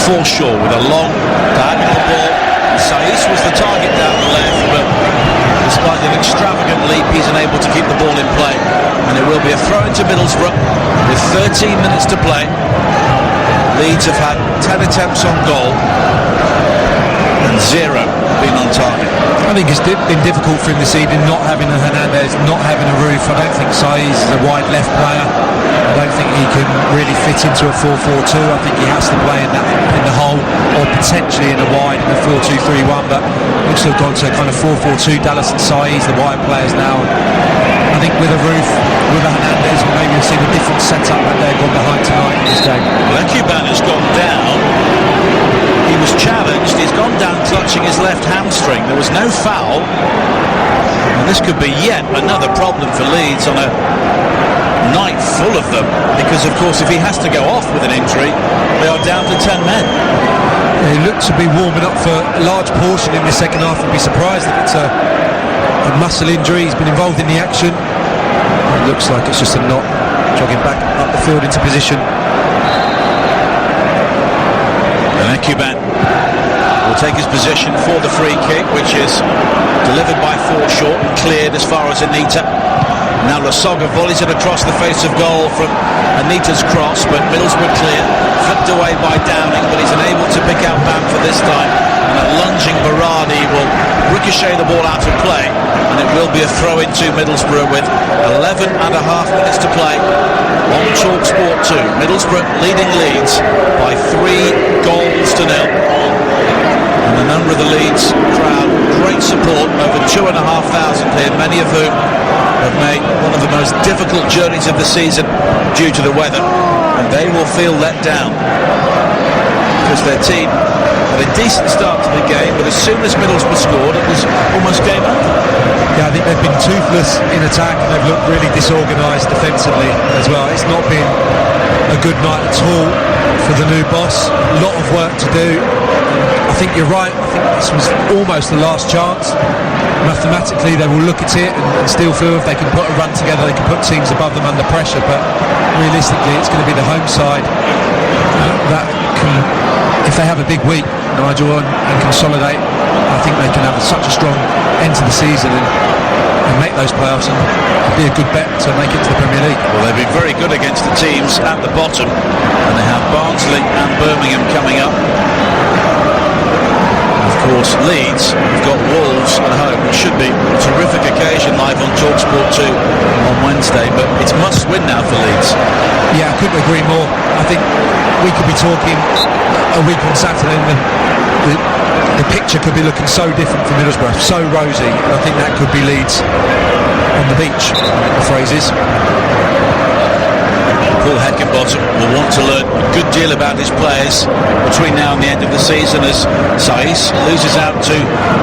Forshaw with a long diagonal ball. Saiz was the target down the left, but despite an extravagant leap, he's unable to keep the ball in play. And it will be a throw into Middlesbrough with 13 minutes to play. Leeds have had 10 attempts on goal and 0 been on target. I think it's been difficult for him this evening, not having a Hernandez, not having a Roof. I don't think Saiz is a wide left player. I don't think he can really fit into a 4-4-2. I think he has to play in the hole, or potentially in a wide in a 4-2-3-1. But looks to have gone to a kind of 4-4-2. Dallas and Saiz, the wide players now. I think with a Roof, with a Hernandez, maybe we've seen a different setup that they've gone behind tonight in this game. Well, Ekuban has gone down. He was challenged. He's gone down clutching his left hamstring. There was no foul. And this could be yet another problem for Leeds on a night full of them, because of course if he has to go off with an injury, they are down to 10 men. He looked to be warming up for a large portion in the second half. I'd be surprised if it's a muscle injury. He's been involved in the action. It looks like it's just a knot, jogging back up the field into position. And Ekuban will take his position for the free kick, which is delivered by Forshaw and cleared as far as Anita. Now Lasogga volleys it across the face of goal from Anita's cross, but Middlesbrough clear, flipped away by Downing, but he's unable to pick out Bamford this time, and a lunging Berardi will ricochet the ball out of play, and it will be a throw into Middlesbrough with 11 and a half minutes to play on TalkSport 2. Middlesbrough leading Leeds by 3 goals to 0. And a number of the Leeds crowd, great support, over 2,500 here, many of whom have made one of the most difficult journeys of the season due to the weather, and they will feel let down because their team had a decent start to the game, but as soon as Middlesbrough scored, it was almost game over. Yeah, I think they've been toothless in attack, and they've looked really disorganised defensively as well. It's not been a good night at all for the new boss. A lot of work to do. I think you're right. I think this was almost the last chance. Mathematically, they will look at it and still feel if they can put a run together, they can put teams above them under pressure. But realistically, it's going to be the home side that can, if they have a big week, Nigel, and consolidate, I think they can have such a strong end to the season and make those playoffs, and be a good bet to make it to the Premier League. Well, they've been very good against the teams at the bottom, and they have Barnsley and Birmingham coming up. Of course, Leeds have got Wolves at home. It should be a terrific occasion live on TalkSport 2 on Wednesday, but it's must win now for Leeds. Yeah, I couldn't agree more. I think we could be talking a week on Saturday, and the picture could be looking so different for Middlesbrough, so rosy. And I think that could be Leeds on the beach, the phrase is. Paul Heckingbottom will want to learn a good deal about his players between now and the end of the season, as Saiz loses out to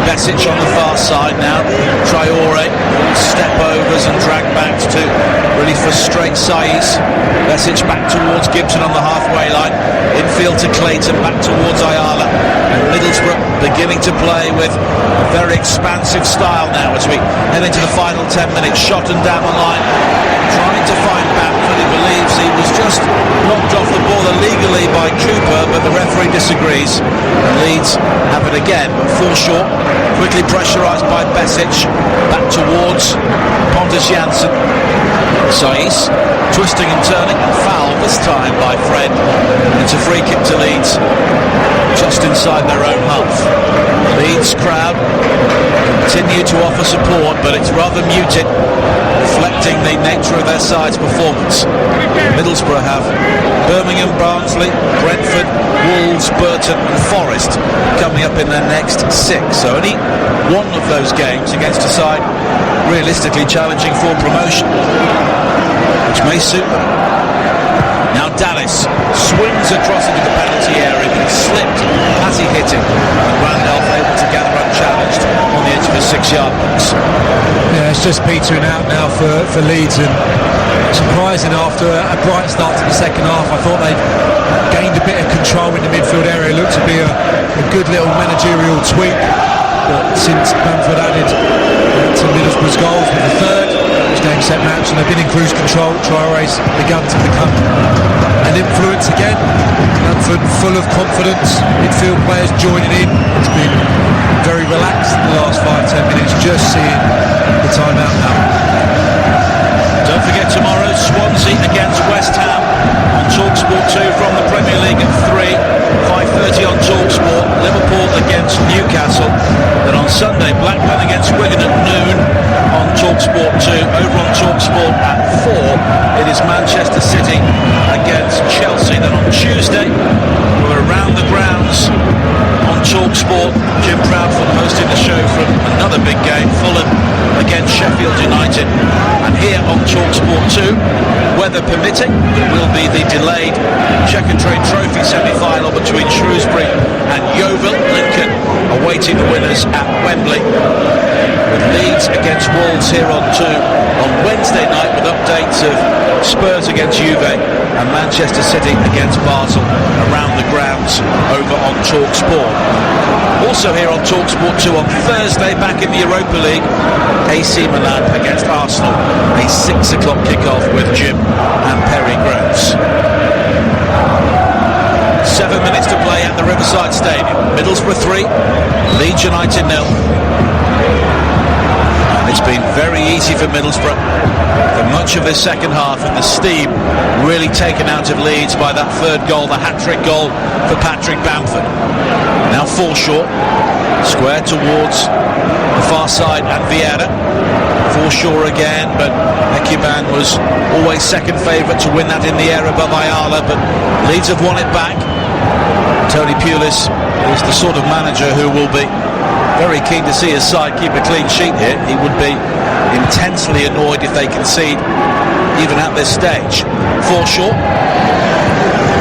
Besic on the far side now. Traore, step overs and drag backs to really frustrate Saiz. Besic back towards Gibson on the halfway line. Infield to Clayton, back towards Ayala. And Middlesbrough beginning to play with a very expansive style now as we head into the final 10 minutes. Shot and down the line, trying to find Bamford. He believes he was just knocked off the ball illegally by Cooper, but the referee disagrees, and Leeds have it again. But Forshaw, quickly pressurised by Besic, back towards Pontus Jansson. Saiz twisting and turning, and foul this time by Fred. It's a free kick to Leeds, just inside their own half. Leeds crowd continue to offer support, but it's rather muted, reflecting the nature of their side's performance. Middlesbrough have Birmingham, Barnsley, Brentford, Wolves, Burton and Forest coming up in their next 6. So only one of those games against a side realistically challenging for promotion, which may suit them. Now Dallas swings across into the penalty area, but he slipped as he hit it, and Randolph able to gather unchallenged on the edge of the 6-yard box. Yeah, it's just petering out now for Leeds, and surprising after a bright start to the second half. I thought they'd gained a bit of control in the midfield area. It looked to be a good little managerial tweak, but since Bamford added to Middlesbrough's goals with the third. It's game, set, match, and they've been in cruise control. Traore's begun to become an influence again. Bamford full of confidence. Midfield players joining in. It's been very relaxed in the last 5-10 minutes. Just seeing the time out now. Don't forget tomorrow, Swansea against West Ham on TalkSport 2 from the Premier League at 3, 5:30 on TalkSport. Liverpool against Newcastle. Then on Sunday, Blackburn against Wigan at noon on TalkSport 2. Over on TalkSport at 4, it is Manchester City against Chelsea. Then on Tuesday, we're around the grounds on TalkSport. Jim Proudfoot hosting the show from another big game, Fulham against Sheffield United. And here on TalkSport 2, weather permitting, it will be the delayed Check-and-Trade Trophy semi-final between Shrewsbury and Yeovil. Lincoln awaiting the winners at Wembley. With Leeds against Wolves here on 2 on Wednesday night, with updates of Spurs against Juve and Manchester City against Basel around the grounds over on TalkSport. Also here on TalkSport 2 on Thursday, back in the Europa League, AC Milan against Arsenal, a 6 o'clock kickoff with Jim and Perry Groves. 7 minutes to play at the Riverside Stadium. Middlesbrough 3, Leeds United 0. And it's been very easy for Middlesbrough for much of this second half, and the steam really taken out of Leeds by that third goal, the hat-trick goal for Patrick Bamford. Now Forshaw, square towards the far side, and Vieira. Forshaw again, but Ekuban was always second favourite to win that in the air above Ayala, but Leeds have won it back. Tony Pulis is the sort of manager who will be very keen to see his side keep a clean sheet here. He would be intensely annoyed if they concede even at this stage. Forshaw,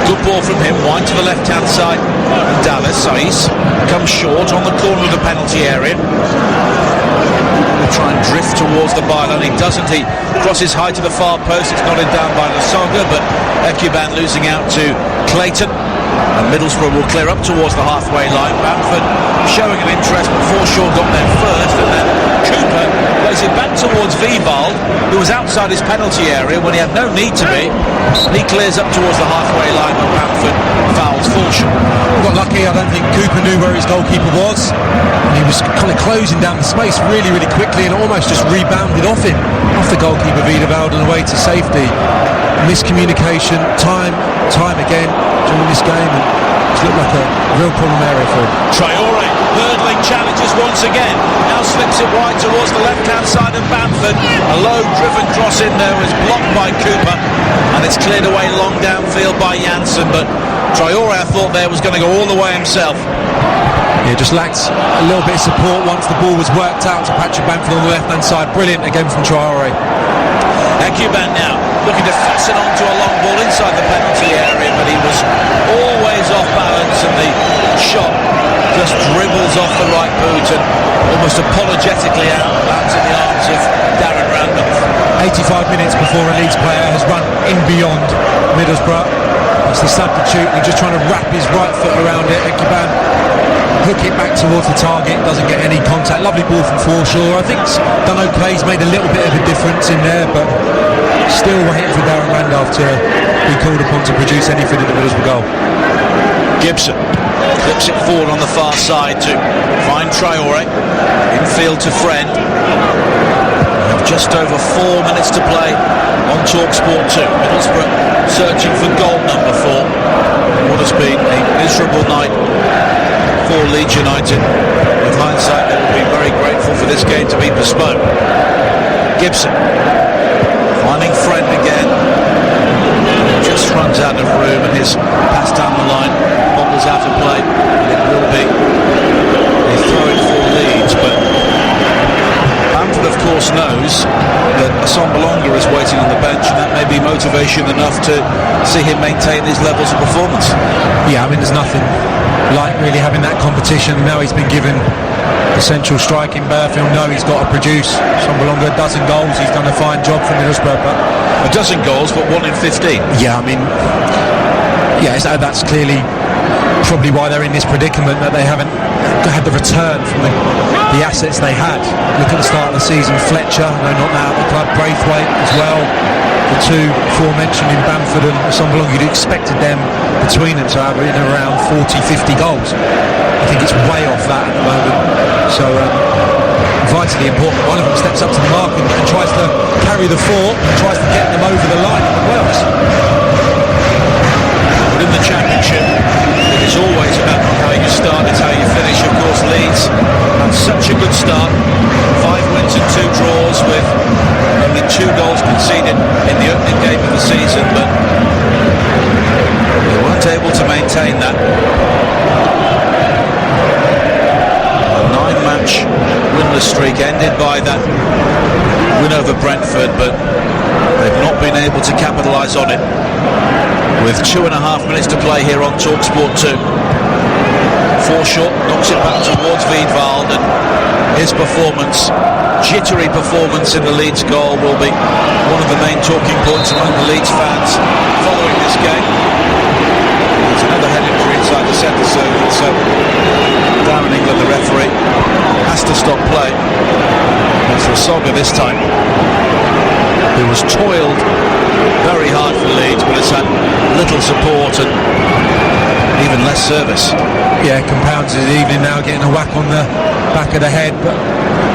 good ball from him, wide to the left hand side, and Dallas Saiz comes short on the corner of the penalty area. He'll try and drift towards the byline. He doesn't. He crosses high to the far post. It's nodded down by Lasogga, but Ekuban losing out to Clayton, and Middlesbrough will clear up towards the halfway line. Bamford showing an interest, but Forshaw got there first, and then Cooper plays it back towards Vivald, who was outside his penalty area when he had no need to be. He clears up towards the halfway line, but Bamford fouls Forshaw. Got lucky. I don't think Cooper knew where his goalkeeper was, and he was kind of closing down the space really, really quickly, and almost just rebounded off him, off the goalkeeper Vivald, and away to safety. Miscommunication, time again during this game, and it's looked like a real problem area for him. Traore hurdling challenges once again, now slips it wide towards the left hand side of Bamford. A low driven cross in there was blocked by Cooper, and it's cleared away long downfield by Janssen, but Traore, I thought there, was going to go all the way himself. Yeah, just lacked a little bit of support once the ball was worked out to Patrick Bamford on the left hand side. Brilliant again from Traore. Ekuban now looking to fasten onto a long ball inside the penalty area, but he was always off balance, and the shot just dribbles off the right boot and almost apologetically lands in the arms of Darren Randolph. 85 minutes before a Leeds player has run in beyond Middlesbrough. It's the substitute, and just trying to wrap his right foot around it. Ekuban hook it back towards the target, doesn't get any contact. Lovely ball from Forshaw. I think done okay, he's made a little bit of a difference in there, but still waiting for Darren Randolph to be called upon to produce anything in the Middlesbrough goal. Gibson clips it forward on the far side to find Traore. Infield to Friend. We have just over 4 minutes to play on TalkSport 2. Middlesbrough searching for goal number 4. What has been a miserable night for Leeds United. With hindsight, they will be very grateful for this game to be postponed. Gibson finding Friend again. Just runs out of room, and his pass down the line bobbles out of play, and it will be a throw-in for Leeds. But Bamford, of course, knows that Assombalonga is waiting on the bench, and that may be motivation enough to see him maintain these levels of performance. Yeah, I mean, there's nothing like really having that competition. Now he's been given the central striking berth. He'll know he's got to produce. Assombalonga, a dozen goals. He's done a fine job for Middlesbrough, but a dozen goals, but 1 in 15. Yeah, I mean, yeah, that's clearly probably why they're in this predicament, that they haven't had the return from the assets they had. Look at the start of the season, Fletcher, no, not now at the club, Braithwaite as well, the two aforementioned in Bamford and Sunderland. You'd expected them between them to have in around 40-50 goals. I think it's way off that at the moment, so vitally important. One of them steps up to the mark and tries to carry the fort and tries to get them over the line, and it works. But in the Championship, it is always about how you start, it's how you finish. Of course, Leeds had such a good start, 5 wins and 2 draws with only 2 goals conceded in the opening game of the season, but they weren't able to maintain that. A 9-match winless streak ended by that win over Brentford, but they've not been able to capitalise on it. With 2.5 minutes to play here on TalkSport 2. Forshaw knocks it back towards Wiedwald, and his performance, jittery performance in the Leeds goal, will be one of the main talking points among the Leeds fans following this game. There's another head injury inside the centre circle, so Darren England, the referee, has to stop play. It's Rasoga this time, who was toiled very hard for Leeds, but has had little support and even less service. Yeah, compounds his evening now, getting a whack on the back of the head, but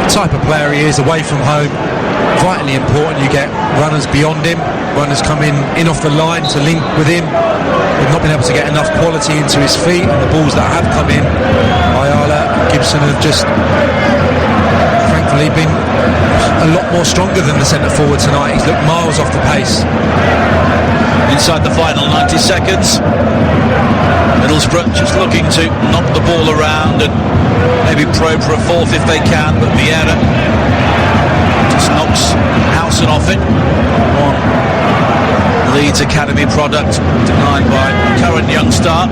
the type of player he is, away from home, vitally important. You get runners beyond him, runners come in off the line to link with him. They've not been able to get enough quality into his feet, and the balls that have come in, Ayala and Gibson have just thankfully been a lot more stronger than the centre forward tonight. He's looked miles off the pace. Inside the final 90 seconds, Middlesbrough just looking to knock the ball around and maybe probe for a fourth if they can, but Vieira just knocks Howson off it on Leeds Academy product, denied by current young star.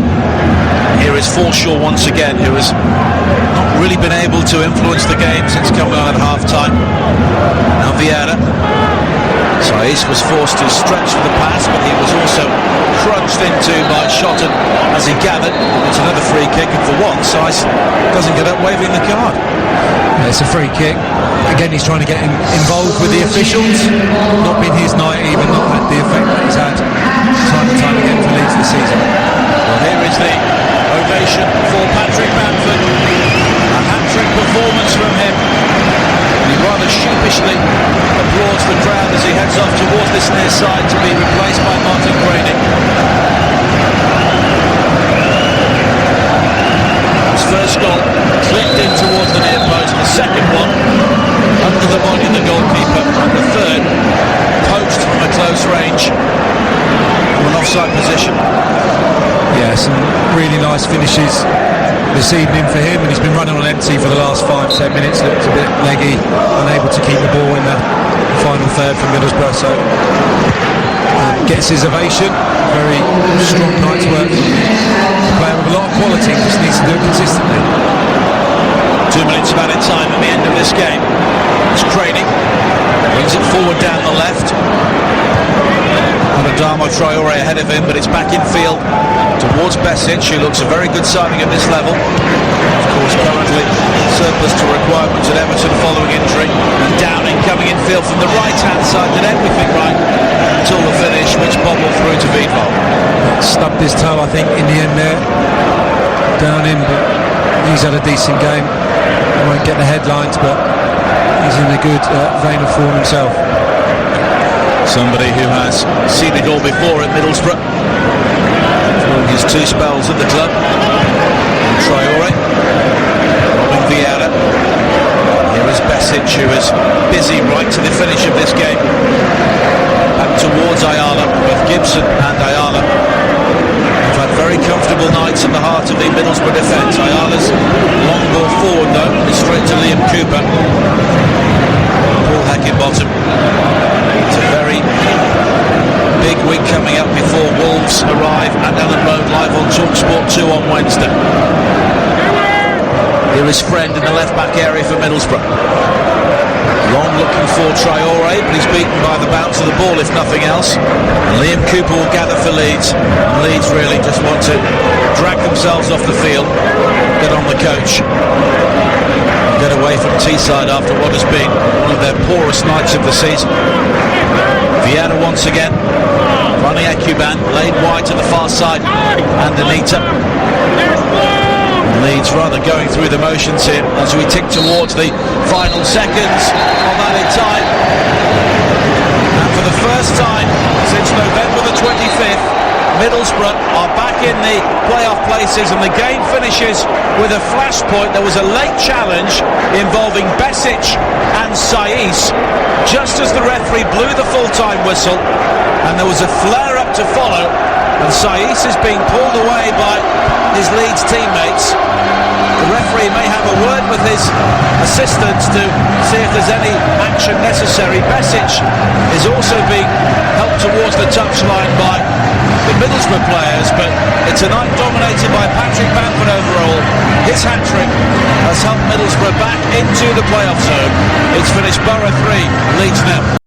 Here is Forshaw once again, who has not really been able to influence the game since coming on at half-time. Now Vieira. Saiz was forced to stretch for the pass, but he was also crunched into by Shotton as he gathered. It's another free kick, and for once Saiz doesn't get up waving the card. Yeah, it's a free kick. Again, he's trying to get involved with the officials. Not been his night, even not had the effect that he's had time and time again for Leeds this season. Well, here is the ovation for Patrick Bamford. A hat-trick performance from him. He rather sheepishly applauds the crowd as he heads off towards this near side to be replaced by Martin Graney. His first goal clipped in towards the near post, the second one under the body of the goalkeeper, and the third poached from a close range from an offside position. Yeah, some really nice finishes this evening for him, and he's been running on empty for the last 5-10 minutes. Looked a bit leggy, unable to keep the ball in the final third for Middlesbrough, so gets his ovation. Very strong night's work. A player with a lot of quality, just needs to do it consistently. 2 minutes of added time at the end of this game. It's Craney, brings it forward down the left. Adama Traore ahead of him, but it's back in field towards Besic, who looks a very good signing at this level. Of course, currently surplus to requirements at Everton following injury. And Downing coming in field from the right-hand side, did everything right until the finish, which bobbled through to Wiedwald. Stubbed his toe, I think, in the end there. Downing, but he's had a decent game. He won't get the headlines, but he's in a good vein of form himself. Somebody who has seen it all before at Middlesbrough. During his 2 spells at the club. And Traore, robbing Vieira. Here is Besic, who is busy right to the finish of this game. Back towards Ayala, both Gibson and Ayala have had very comfortable nights in the heart of the Middlesbrough defence. Ayala's long ball forward though, is straight to Liam Cooper. Paul Heckingbottom. It's a very big week coming up before Wolves arrive at Ellen Road live on TalkSport 2 on Wednesday. Here is Friend in the left back area for Middlesbrough. Long looking for Traore, but he's beaten by the bounce of the ball, if nothing else. And Liam Cooper will gather for Leeds. And Leeds really just want to drag themselves off the field, get on the coach, get away from Teesside after what has been one of their poorest nights of the season. Vieira once again, running Ekuban, laid wide to the far side, and Anita. Leeds rather going through the motions here as we tick towards the final seconds of added time. And for the first time since November the 25th, Middlesbrough are back in the playoff places, and the game finishes with a flashpoint. There was a late challenge involving Besic and Saiss just as the referee blew the full-time whistle, and there was a flare-up to follow, and Saiss is being pulled away by his Leeds teammates. The referee may have a word with his assistants to see if there's any action necessary. Besic is also being helped towards the touchline by the Middlesbrough players, but it's a night dominated by Patrick Bamford overall. His hat-trick has helped Middlesbrough back into the playoff zone. It's finished Borough 3, Leeds 0.